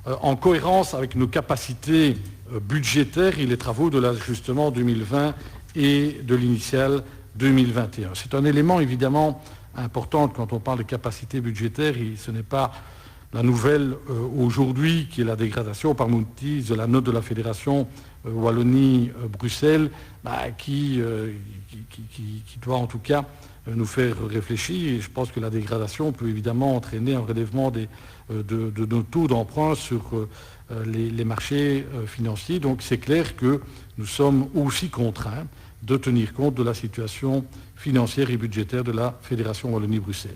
D: en cohérence avec nos capacités budgétaires et les travaux de l'ajustement 2020 et de l'initiale 2021. C'est un élément évidemment important quand on parle de capacité budgétaire, et ce n'est pas la nouvelle aujourd'hui qui est la dégradation par Moody's de la note de la Fédération Wallonie-Bruxelles, qui doit en tout cas nous faire réfléchir. Et je pense que la dégradation peut évidemment entraîner un relèvement de nos taux d'emprunt sur les marchés financiers. Donc c'est clair que nous sommes aussi contraints de tenir compte de la situation financière et budgétaire de la Fédération Wallonie-Bruxelles.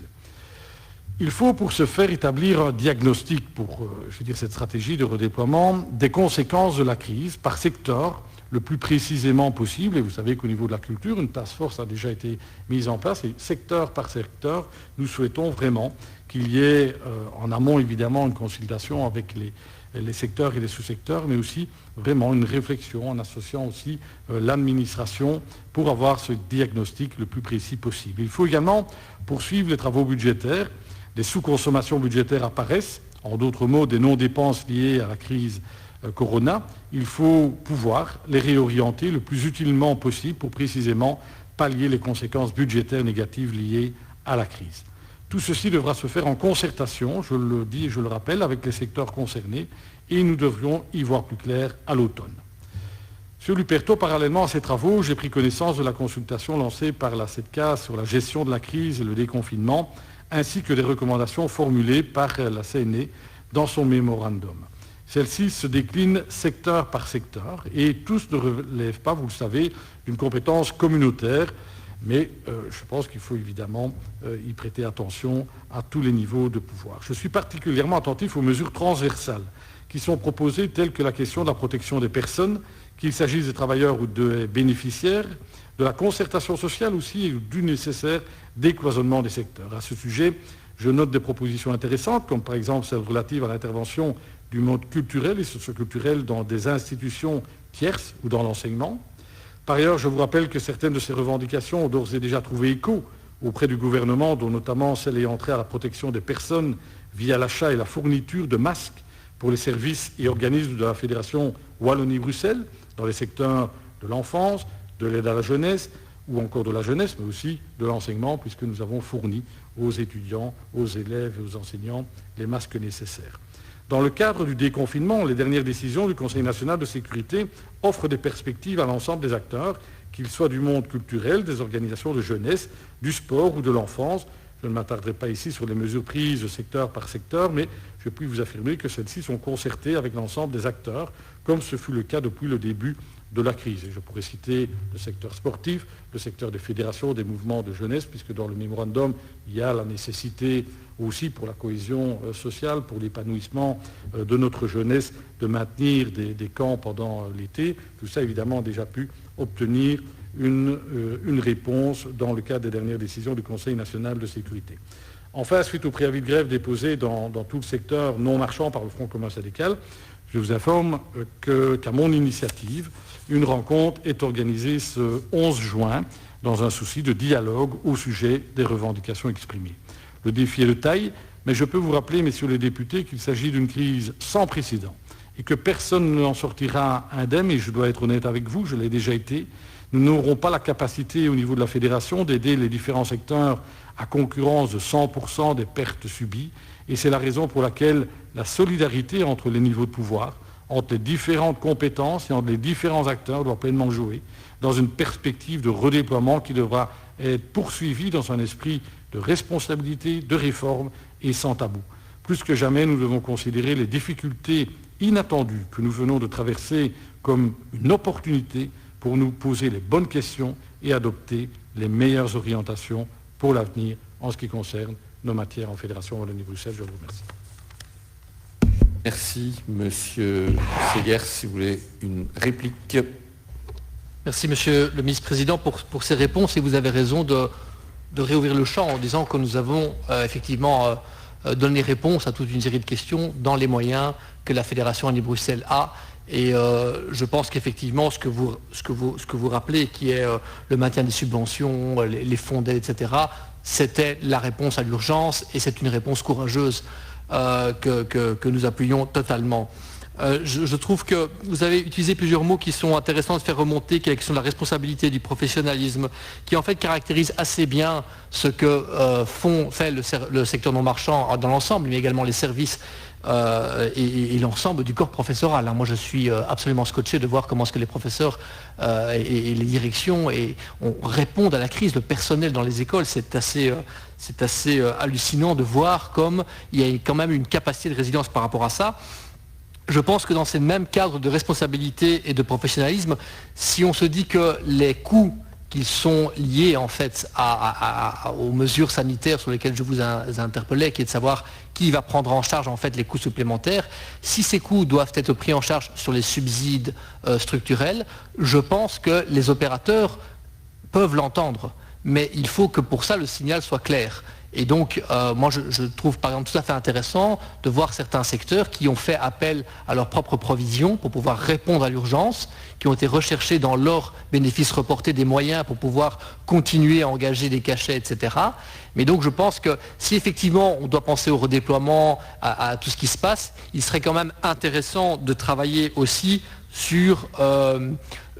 D: Il faut pour ce faire établir un diagnostic pour cette stratégie de redéploiement des conséquences de la crise par secteur le plus précisément possible. Et vous savez qu'au niveau de la culture, une task force a déjà été mise en place et secteur par secteur, nous souhaitons vraiment qu'il y ait en amont évidemment une consultation avec les secteurs et les sous-secteurs, mais aussi vraiment une réflexion en associant aussi l'administration pour avoir ce diagnostic le plus précis possible. Il faut également poursuivre les travaux budgétaires. Des sous-consommations budgétaires apparaissent, en d'autres mots des non-dépenses liées à la crise Corona. Il faut pouvoir les réorienter le plus utilement possible pour précisément pallier les conséquences budgétaires négatives liées à la crise. Tout ceci devra se faire en concertation, je le dis et je le rappelle, avec les secteurs concernés et nous devrions y voir plus clair à l'automne. Monsieur Luperto, parallèlement à ces travaux, j'ai pris connaissance de la consultation lancée par la CEDCA sur la gestion de la crise et le déconfinement, ainsi que des recommandations formulées par la CNE dans son mémorandum. Celle-ci se décline secteur par secteur et tous ne relèvent pas, vous le savez, d'une compétence communautaire, mais je pense qu'il faut évidemment y prêter attention à tous les niveaux de pouvoir. Je suis particulièrement attentif aux mesures transversales qui sont proposées, telles que la question de la protection des personnes, qu'il s'agisse des travailleurs ou des bénéficiaires, de la concertation sociale aussi et du nécessaire décloisonnement des secteurs. À ce sujet, je note des propositions intéressantes, comme par exemple celle relative à l'intervention du monde culturel et socioculturel dans des institutions tierces ou dans l'enseignement. Par ailleurs, je vous rappelle que certaines de ces revendications ont d'ores et déjà trouvé écho auprès du gouvernement, dont notamment celle ayant trait à la protection des personnes via l'achat et la fourniture de masques pour les services et organismes de la Fédération Wallonie-Bruxelles, dans les secteurs de l'enfance, de l'aide à la jeunesse, ou encore de la jeunesse, mais aussi de l'enseignement, puisque nous avons fourni aux étudiants, aux élèves et aux enseignants les masques nécessaires. Dans le cadre du déconfinement, les dernières décisions du Conseil national de sécurité offrent des perspectives à l'ensemble des acteurs, qu'ils soient du monde culturel, des organisations de jeunesse, du sport ou de l'enfance. Je ne m'attarderai pas ici sur les mesures prises secteur par secteur, mais je puis vous affirmer que celles-ci sont concertées avec l'ensemble des acteurs, comme ce fut le cas depuis le début de la crise. Et je pourrais citer le secteur sportif, le secteur des fédérations, des mouvements de jeunesse, puisque dans le mémorandum, il y a la nécessité aussi pour la cohésion sociale, pour l'épanouissement de notre jeunesse, de maintenir des camps pendant l'été. Tout ça, évidemment, a déjà pu obtenir une réponse dans le cadre des dernières décisions du Conseil national de sécurité. Enfin, suite au préavis de grève déposé dans tout le secteur non marchand par le Front commun syndical, je vous informe qu'à mon initiative, une rencontre est organisée ce 11 juin dans un souci de dialogue au sujet des revendications exprimées. Le défi est de taille, mais je peux vous rappeler, messieurs les députés, qu'il s'agit d'une crise sans précédent et que personne n'en sortira indemne, et je dois être honnête avec vous, je l'ai déjà été. Nous n'aurons pas la capacité au niveau de la fédération d'aider les différents secteurs à concurrence de 100% des pertes subies, et c'est la raison pour laquelle la solidarité entre les niveaux de pouvoir, entre les différentes compétences et entre les différents acteurs doit pleinement jouer dans une perspective de redéploiement qui devra être poursuivie dans un esprit de responsabilité, de réforme et sans tabou. Plus que jamais, nous devons considérer les difficultés inattendues que nous venons de traverser comme une opportunité pour nous poser les bonnes questions et adopter les meilleures orientations pour l'avenir en ce qui concerne nos matières en Fédération Wallonie-Bruxelles. Je vous remercie.
A: Merci, Monsieur Segers, si vous voulez une réplique.
G: Merci, Monsieur le Ministre-Président, pour ces réponses. Et vous avez raison de réouvrir le champ en disant que nous avons effectivement donné réponse à toute une série de questions dans les moyens que la Fédération Wallonie-Bruxelles a. Et je pense qu'effectivement, ce que vous rappelez, qui est le maintien des subventions, les fonds d'aide, etc., c'était la réponse à l'urgence et c'est une réponse courageuse que nous appuyons totalement. Je trouve que vous avez utilisé plusieurs mots qui sont intéressants de faire remonter, qui est la question de la responsabilité, du professionnalisme, qui en fait caractérise assez bien ce que fait le secteur non marchand dans l'ensemble, mais également les services et l'ensemble du corps professoral. Moi, je suis absolument scotché de voir comment est-ce que les professeurs et les directions répondent à la crise de personnel dans les écoles. C'est assez hallucinant de voir comme il y a quand même une capacité de résilience par rapport à ça. Je pense que dans ces mêmes cadres de responsabilité et de professionnalisme, si on se dit que les coûts qui sont liés en fait aux mesures sanitaires sur lesquelles je vous interpellais, qui est de savoir qui va prendre en charge en fait les coûts supplémentaires, si ces coûts doivent être pris en charge sur les subsides structurels, je pense que les opérateurs peuvent l'entendre, mais il faut que pour ça le signal soit clair. Et donc, moi, je trouve par exemple tout à fait intéressant de voir certains secteurs qui ont fait appel à leurs propres provisions pour pouvoir répondre à l'urgence, qui ont été recherchés dans leurs bénéfices reportés des moyens pour pouvoir continuer à engager des cachets, etc. Mais donc, je pense que si effectivement on doit penser au redéploiement, à tout ce qui se passe, il serait quand même intéressant de travailler aussi sur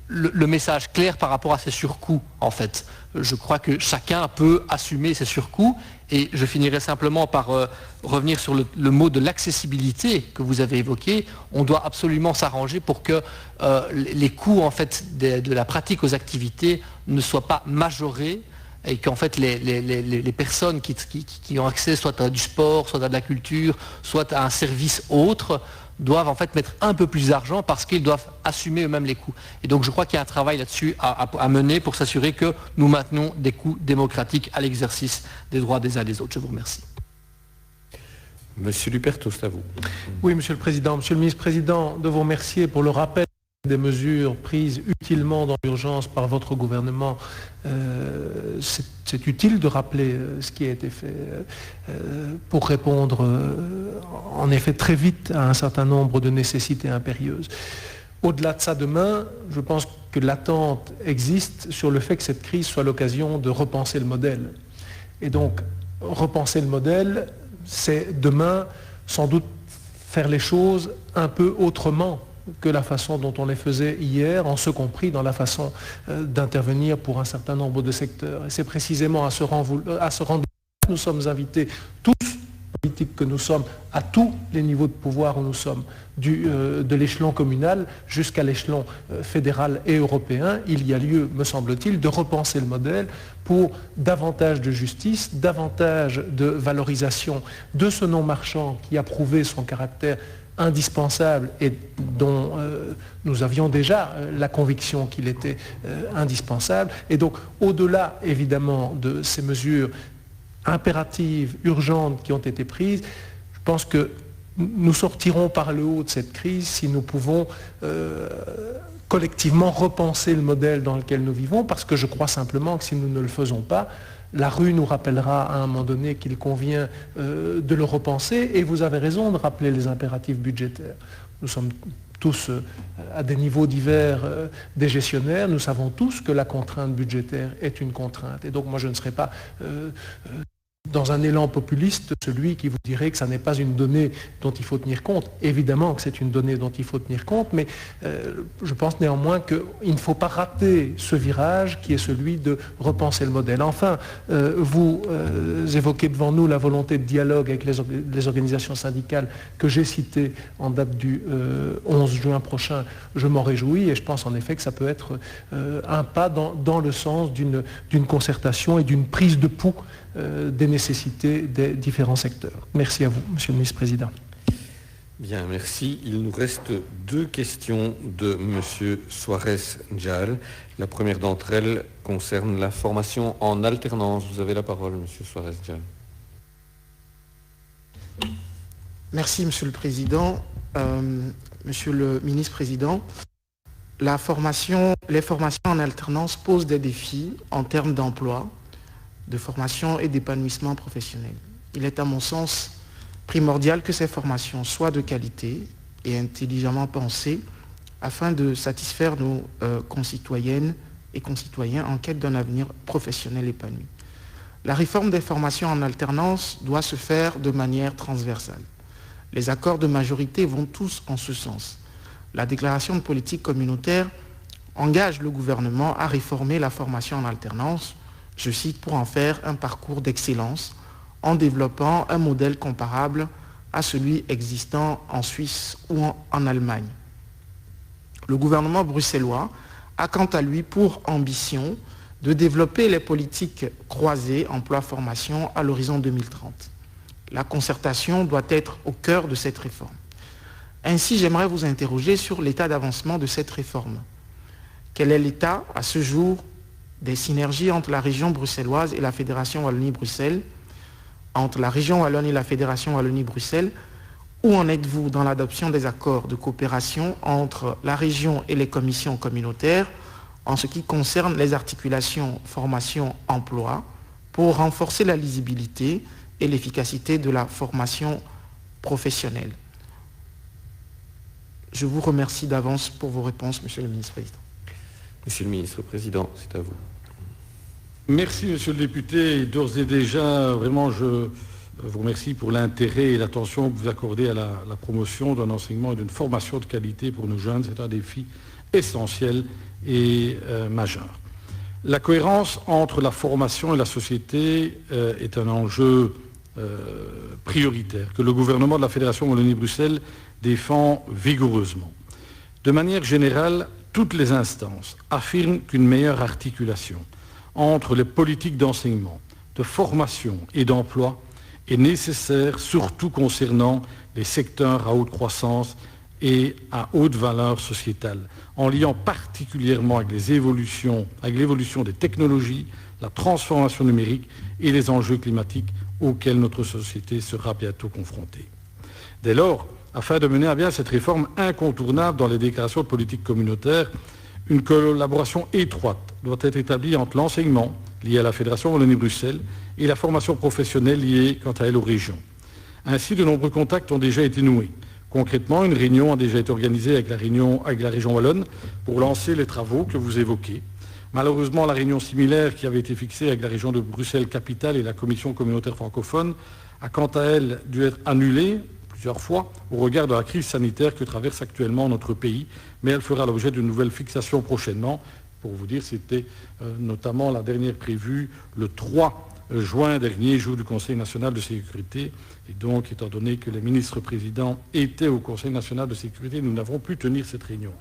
G: le message clair par rapport à ces surcoûts, en fait. Je crois que chacun peut assumer ces surcoûts. Et je finirai simplement par revenir sur le mot de l'accessibilité que vous avez évoqué. On doit absolument s'arranger pour que les coûts en fait, de la pratique aux activités ne soient pas majorés et qu'en fait les personnes qui ont accès soit à du sport, soit à de la culture, soit à un service autre, doivent en fait mettre un peu plus d'argent parce qu'ils doivent assumer eux-mêmes les coûts. Et donc je crois qu'il y a un travail là-dessus à mener pour s'assurer que nous maintenons des coûts démocratiques à l'exercice des droits des uns et des autres. Je vous remercie.
A: Monsieur Luperto, c'est à vous.
H: Oui, Monsieur le Président. Monsieur le Ministre-Président, de vous remercier pour le rappel des mesures prises utilement dans l'urgence par votre gouvernement. C'est utile de rappeler ce qui a été fait pour répondre en effet très vite à un certain nombre de nécessités impérieuses. Au-delà de ça, demain, je pense que l'attente existe sur le fait que cette crise soit l'occasion de repenser le modèle. Et donc, repenser le modèle, c'est demain sans doute faire les choses un peu autrement que la façon dont on les faisait hier, en ce compris dans la façon d'intervenir pour un certain nombre de secteurs. Et c'est précisément à ce rendez-vous que nous sommes invités, tous, politiques que nous sommes, à tous les niveaux de pouvoir où nous sommes, de l'échelon communal jusqu'à l'échelon fédéral et européen. Il y a lieu, me semble-t-il, de repenser le modèle pour davantage de justice, davantage de valorisation de ce non-marchand qui a prouvé son caractère indispensable et dont nous avions déjà la conviction qu'il était indispensable. Et donc, au-delà, évidemment, de ces mesures impératives, urgentes qui ont été prises, je pense que nous sortirons par le haut de cette crise si nous pouvons collectivement repenser le modèle dans lequel nous vivons, parce que je crois simplement que si nous ne le faisons pas, la rue nous rappellera à un moment donné qu'il convient de le repenser, et vous avez raison de rappeler les impératifs budgétaires. Nous sommes tous à des niveaux divers des gestionnaires, nous savons tous que la contrainte budgétaire est une contrainte. Et donc moi je ne serai pas dans un élan populiste celui qui vous dirait que ça n'est pas une donnée dont il faut tenir compte. Évidemment que c'est une donnée dont il faut tenir compte, mais je pense néanmoins qu'il ne faut pas rater ce virage qui est celui de repenser le modèle. Enfin, vous évoquez devant nous la volonté de dialogue avec les organisations syndicales que j'ai citées en date du 11 juin prochain. Je m'en réjouis et je pense en effet que ça peut être un pas dans le sens d'une concertation et d'une prise de pouls des nécessités des différents secteurs. Merci à vous, Monsieur le Ministre-Président.
A: Bien, merci. Il nous reste 2 questions de Monsieur Suarez Njal. La première d'entre elles concerne la formation en alternance. Vous avez la parole, Monsieur Suarez Njal.
I: Merci, Monsieur le Président. Monsieur le Ministre-Président, les formations en alternance posent des défis en termes d'emploi, de formation et d'épanouissement professionnel. Il est à mon sens primordial que ces formations soient de qualité et intelligemment pensées afin de satisfaire nos concitoyennes et concitoyens en quête d'un avenir professionnel épanoui. La réforme des formations en alternance doit se faire de manière transversale. Les accords de majorité vont tous en ce sens. La déclaration de politique communautaire engage le gouvernement à réformer la formation en alternance, je cite, pour en faire un parcours d'excellence en développant un modèle comparable à celui existant en Suisse ou en Allemagne. Le gouvernement bruxellois a quant à lui pour ambition de développer les politiques croisées emploi-formation à l'horizon 2030. La concertation doit être au cœur de cette réforme. Ainsi, j'aimerais vous interroger sur l'état d'avancement de cette réforme. Quel est l'état, à ce jour, des synergies entre la région bruxelloise et la Fédération Wallonie-Bruxelles, entre la région Wallonne et la Fédération Wallonie-Bruxelles? Où en êtes-vous dans l'adoption des accords de coopération entre la région et les commissions communautaires en ce qui concerne les articulations formation-emploi pour renforcer la lisibilité et l'efficacité de la formation professionnelle? Je vous remercie d'avance pour vos réponses, Monsieur le Ministre-Président.
A: Monsieur le Ministre-Président, c'est à vous.
D: Merci, Monsieur le député. D'ores et déjà, vraiment, je vous remercie pour l'intérêt et l'attention que vous accordez à la promotion d'un enseignement et d'une formation de qualité pour nos jeunes. C'est un défi essentiel et majeur. La cohérence entre la formation et la société est un enjeu prioritaire que le gouvernement de la Fédération Wallonie-Bruxelles défend vigoureusement. De manière générale, toutes les instances affirment qu'une meilleure articulation entre les politiques d'enseignement, de formation et d'emploi est nécessaire, surtout concernant les secteurs à haute croissance et à haute valeur sociétale, en liant particulièrement avec l'évolution des technologies, la transformation numérique et les enjeux climatiques auxquels notre société sera bientôt confrontée. Dès lors, afin de mener à bien cette réforme incontournable dans les déclarations de politique communautaire, une collaboration étroite doit être établie entre l'enseignement lié à la Fédération Wallonie-Bruxelles et la formation professionnelle liée quant à elle aux régions. Ainsi, de nombreux contacts ont déjà été noués. Concrètement, une réunion a déjà été organisée avec la région Wallonne pour lancer les travaux que vous évoquez. Malheureusement, la réunion similaire qui avait été fixée avec la région de Bruxelles-Capitale et la Commission communautaire francophone a quant à elle dû être annulée plusieurs fois au regard de la crise sanitaire que traverse actuellement notre pays, mais elle fera l'objet d'une nouvelle fixation prochainement. Pour vous dire, c'était notamment la dernière prévue le 3 juin dernier, jour du Conseil national de sécurité. Et donc, étant donné que les ministres-présidents étaient au Conseil national de sécurité, nous n'avons pu tenir cette réunion.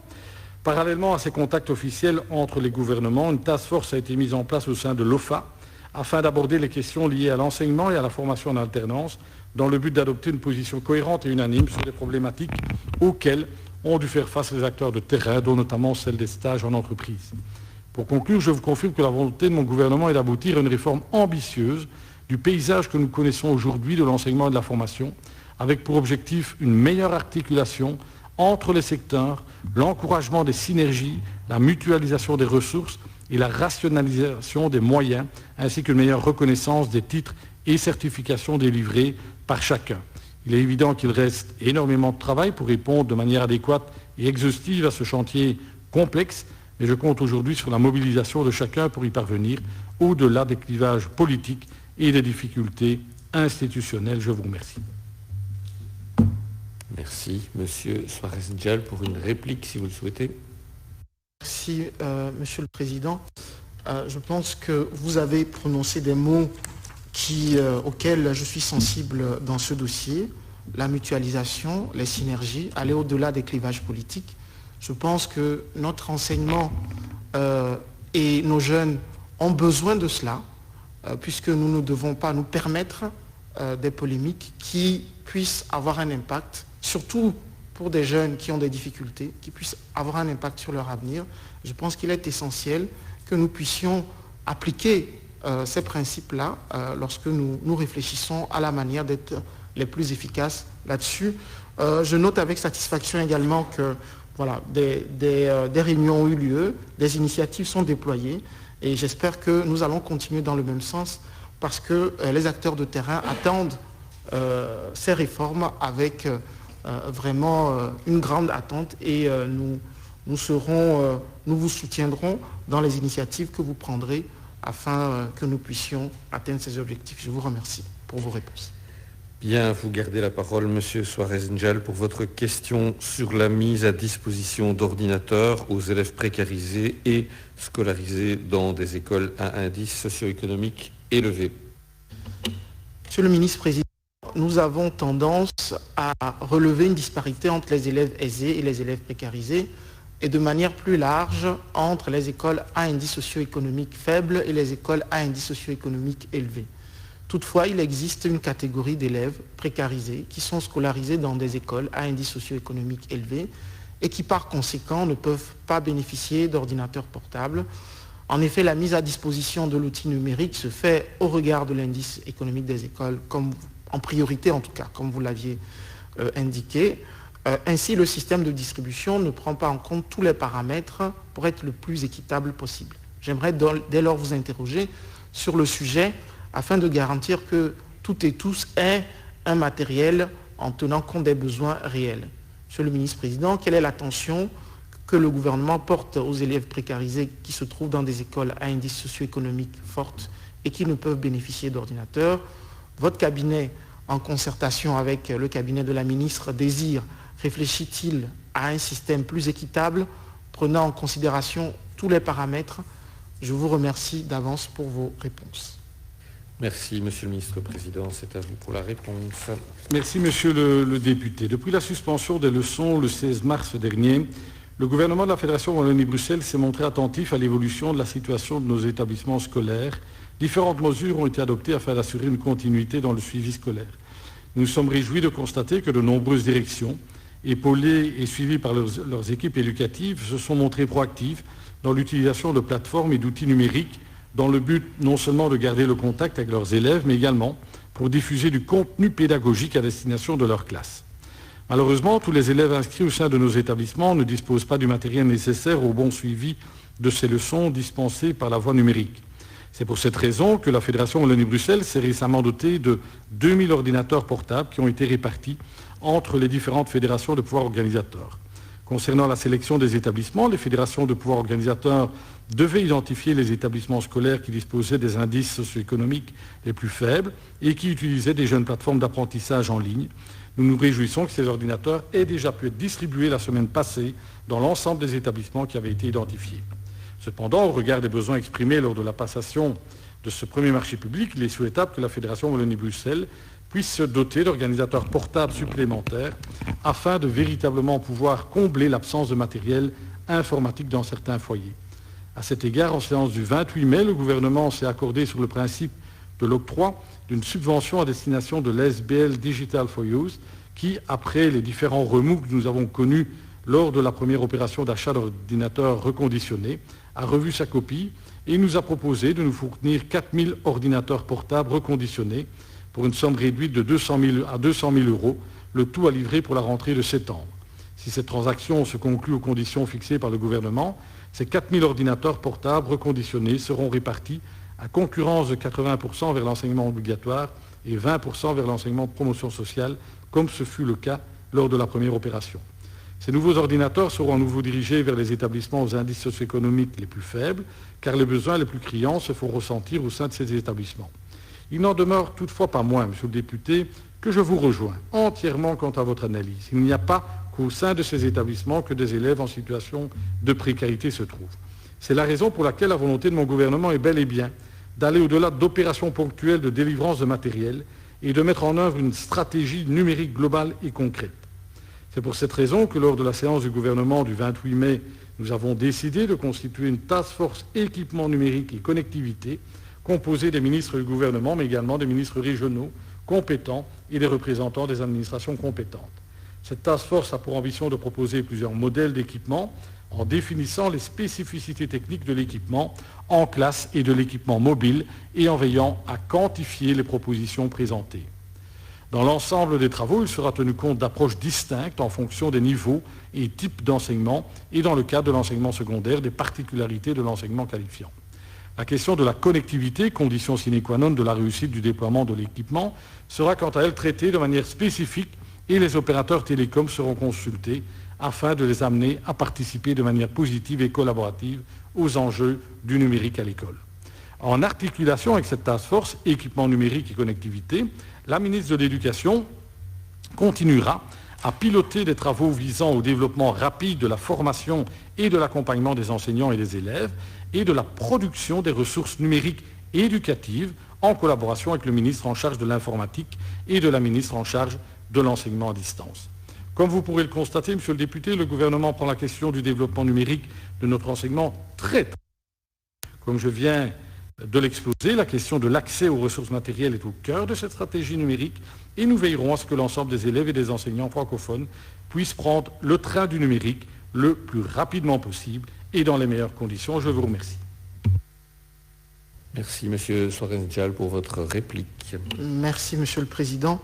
D: Parallèlement à ces contacts officiels entre les gouvernements, une task force a été mise en place au sein de l'OFA afin d'aborder les questions liées à l'enseignement et à la formation en alternance dans le but d'adopter une position cohérente et unanime sur les problématiques auxquelles ont dû faire face les acteurs de terrain, dont notamment celle des stages en entreprise. Pour conclure, je vous confirme que la volonté de mon gouvernement est d'aboutir à une réforme ambitieuse du paysage que nous connaissons aujourd'hui de l'enseignement et de la formation, avec pour objectif une meilleure articulation entre les secteurs, l'encouragement des synergies, la mutualisation des ressources et la rationalisation des moyens, ainsi qu'une meilleure reconnaissance des titres et certifications délivrées par chacun. Il est évident qu'il reste énormément de travail pour répondre de manière adéquate et exhaustive à ce chantier complexe, mais je compte aujourd'hui sur la mobilisation de chacun pour y parvenir, au-delà des clivages politiques et des difficultés institutionnelles. Je vous remercie.
A: Merci. Monsieur Suarez-Njal pour une réplique, si vous le souhaitez.
I: Merci, Monsieur le Président. Je pense que vous avez prononcé des mots auxquels je suis sensible dans ce dossier. La mutualisation, les synergies, aller au-delà des clivages politiques. Je pense que notre enseignement et nos jeunes ont besoin de cela, puisque nous ne devons pas nous permettre des polémiques qui puissent avoir un impact, surtout pour des jeunes qui ont des difficultés, qui puissent avoir un impact sur leur avenir. Je pense qu'il est essentiel que nous puissions appliquer ces principes-là lorsque nous réfléchissons à la manière d'être les plus efficaces là-dessus. Je note avec satisfaction également que voilà, des réunions ont eu lieu, des initiatives sont déployées et j'espère que nous allons continuer dans le même sens parce que les acteurs de terrain attendent ces réformes avec vraiment une grande attente et nous vous soutiendrons dans les initiatives que vous prendrez afin que nous puissions atteindre ces objectifs. Je vous remercie pour vos réponses.
A: Bien, vous gardez la parole, Monsieur Suarez-Njal, pour votre question sur la mise à disposition d'ordinateurs aux élèves précarisés et scolarisés dans des écoles à indice socio-économique élevé.
I: Monsieur le ministre-président, nous avons tendance à relever une disparité entre les élèves aisés et les élèves précarisés et de manière plus large entre les écoles à indice socio-économique faible et les écoles à indice socio-économique élevé. Toutefois, il existe une catégorie d'élèves précarisés qui sont scolarisés dans des écoles à indice socio-économique élevé et qui par conséquent ne peuvent pas bénéficier d'ordinateurs portables. En effet, la mise à disposition de l'outil numérique se fait au regard de l'indice économique des écoles, comme, en priorité en tout cas, comme vous l'aviez indiqué. Ainsi, le système de distribution ne prend pas en compte tous les paramètres pour être le plus équitable possible. J'aimerais dès lors vous interroger sur le sujet afin de garantir que toutes et tous aient un matériel en tenant compte des besoins réels. Monsieur le ministre-président, quelle est l'attention que le gouvernement porte aux élèves précarisés qui se trouvent dans des écoles à indice socio-économique fortes et qui ne peuvent bénéficier d'ordinateurs? Votre cabinet, en concertation avec le cabinet de la ministre, réfléchit-il à un système plus équitable, prenant en considération tous les paramètres? Je vous remercie d'avance pour vos réponses.
A: Merci, Monsieur le Ministre-Président. C'est à vous pour la réponse.
D: Merci, Monsieur le député. Depuis la suspension des leçons le 16 mars dernier, le gouvernement de la Fédération Wallonie-Bruxelles s'est montré attentif à l'évolution de la situation de nos établissements scolaires. Différentes mesures ont été adoptées afin d'assurer une continuité dans le suivi scolaire. Nous nous sommes réjouis de constater que de nombreuses directions, épaulées et suivies par leurs équipes éducatives, se sont montrées proactives dans l'utilisation de plateformes et d'outils numériques dans le but non seulement de garder le contact avec leurs élèves, mais également pour diffuser du contenu pédagogique à destination de leur classe. Malheureusement, tous les élèves inscrits au sein de nos établissements ne disposent pas du matériel nécessaire au bon suivi de ces leçons dispensées par la voie numérique. C'est pour cette raison que la Fédération Wallonie-Bruxelles s'est récemment dotée de 2000 ordinateurs portables qui ont été répartis entre les différentes fédérations de pouvoirs organisateurs. Concernant la sélection des établissements, les fédérations de pouvoirs organisateurs devaient identifier les établissements scolaires qui disposaient des indices socio-économiques les plus faibles et qui utilisaient des jeunes plateformes d'apprentissage en ligne. Nous nous réjouissons que ces ordinateurs aient déjà pu être distribués la semaine passée dans l'ensemble des établissements qui avaient été identifiés. Cependant, au regard des besoins exprimés lors de la passation de ce premier marché public, il est souhaitable que la Fédération Wallonie-Bruxelles puisse se doter d'organisateurs portables supplémentaires afin de véritablement pouvoir combler l'absence de matériel informatique dans certains foyers. À cet égard, en séance du 28 mai, le gouvernement s'est accordé sur le principe de l'octroi d'une subvention à destination de l'SBL Digital for Youth qui, après les différents remous que nous avons connus lors de la première opération d'achat d'ordinateurs reconditionnés, a revu sa copie et nous a proposé de nous fournir 4000 ordinateurs portables reconditionnés pour une somme réduite de 200 000 à 200 000 €, le tout à livrer pour la rentrée de septembre. Si cette transaction se conclut aux conditions fixées par le gouvernement, ces 4 000 ordinateurs portables reconditionnés seront répartis à concurrence de 80% vers l'enseignement obligatoire et 20% vers l'enseignement de promotion sociale, comme ce fut le cas lors de la première opération. Ces nouveaux ordinateurs seront à nouveau dirigés vers les établissements aux indices socio-économiques les plus faibles, car les besoins les plus criants se font ressentir au sein de ces établissements. Il n'en demeure toutefois pas moins, Monsieur le député, que je vous rejoins entièrement quant à votre analyse. Il n'y a pas qu'au sein de ces établissements que des élèves en situation de précarité se trouvent. C'est la raison pour laquelle la volonté de mon gouvernement est bel et bien d'aller au-delà d'opérations ponctuelles de délivrance de matériel et de mettre en œuvre une stratégie numérique globale et concrète. C'est pour cette raison que lors de la séance du gouvernement du 28 mai, nous avons décidé de constituer une task force équipement numérique et connectivité composée des ministres du gouvernement, mais également des ministres régionaux compétents et des représentants des administrations compétentes. Cette task force a pour ambition de proposer plusieurs modèles d'équipement en définissant les spécificités techniques de l'équipement en classe et de l'équipement mobile et en veillant à quantifier les propositions présentées. Dans l'ensemble des travaux, il sera tenu compte d'approches distinctes en fonction des niveaux et types d'enseignement et dans le cadre de l'enseignement secondaire, des particularités de l'enseignement qualifiant. La question de la connectivité, condition sine qua non de la réussite du déploiement de l'équipement, sera quant à elle traitée de manière spécifique et les opérateurs télécoms seront consultés afin de les amener à participer de manière positive et collaborative aux enjeux du numérique à l'école. En articulation avec cette task force, équipement numérique et connectivité, la ministre de l'Éducation continuera à piloter des travaux visant au développement rapide de la formation et de l'accompagnement des enseignants et des élèves et de la production des ressources numériques et éducatives en collaboration avec le ministre en charge de l'informatique et de la ministre en charge de l'enseignement à distance. Comme vous pourrez le constater, Monsieur le député, le gouvernement prend la question du développement numérique de notre enseignement très tôt. Comme je viens de l'exposer, la question de l'accès aux ressources matérielles est au cœur de cette stratégie numérique et nous veillerons à ce que l'ensemble des élèves et des enseignants francophones puissent prendre le train du numérique le plus rapidement possible et dans les meilleures conditions. Je vous remercie.
A: Merci, Monsieur Soares-Ndiaye, pour votre réplique.
I: Merci, Monsieur le Président.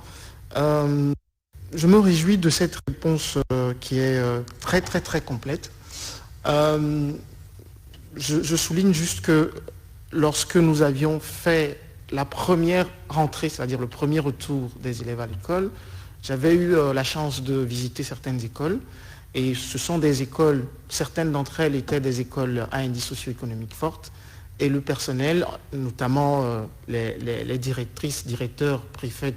I: Je me réjouis de cette réponse qui est très complète. Je souligne juste que lorsque nous avions fait la première rentrée, c'est-à-dire le premier retour des élèves à l'école, j'avais eu la chance de visiter certaines écoles. Et ce sont des écoles, certaines d'entre elles étaient des écoles à indice socio-économique forte. Et le personnel, notamment les directrices, directeurs, préfets,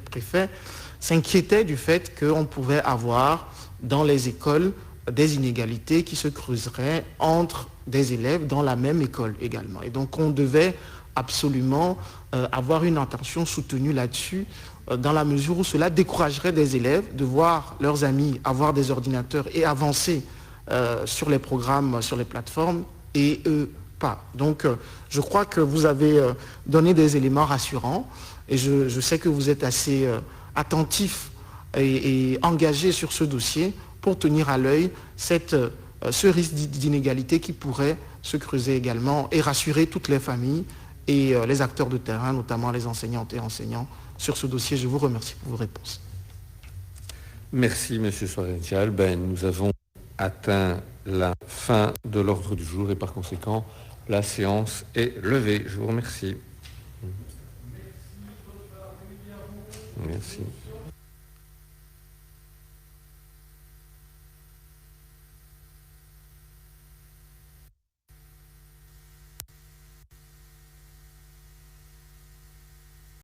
I: s'inquiétaient du fait qu'on pouvait avoir dans les écoles des inégalités qui se creuseraient entre des élèves dans la même école également. Et donc on devait absolument avoir une attention soutenue là-dessus, dans la mesure où cela découragerait des élèves de voir leurs amis avoir des ordinateurs et avancer sur les programmes, sur les plateformes, et eux pas. Donc je crois que vous avez donné des éléments rassurants, et je sais que vous êtes assez attentif et engagé sur ce dossier pour tenir à l'œil ce risque d'inégalité qui pourrait se creuser également et rassurer toutes les familles et les acteurs de terrain, notamment les enseignantes et enseignants, sur ce dossier. Je vous remercie pour vos réponses.
A: Merci, Monsieur Soares-Ndiaye. Nous avons atteint la fin de l'ordre du jour et par conséquent, la séance est levée. Je vous remercie. Merci.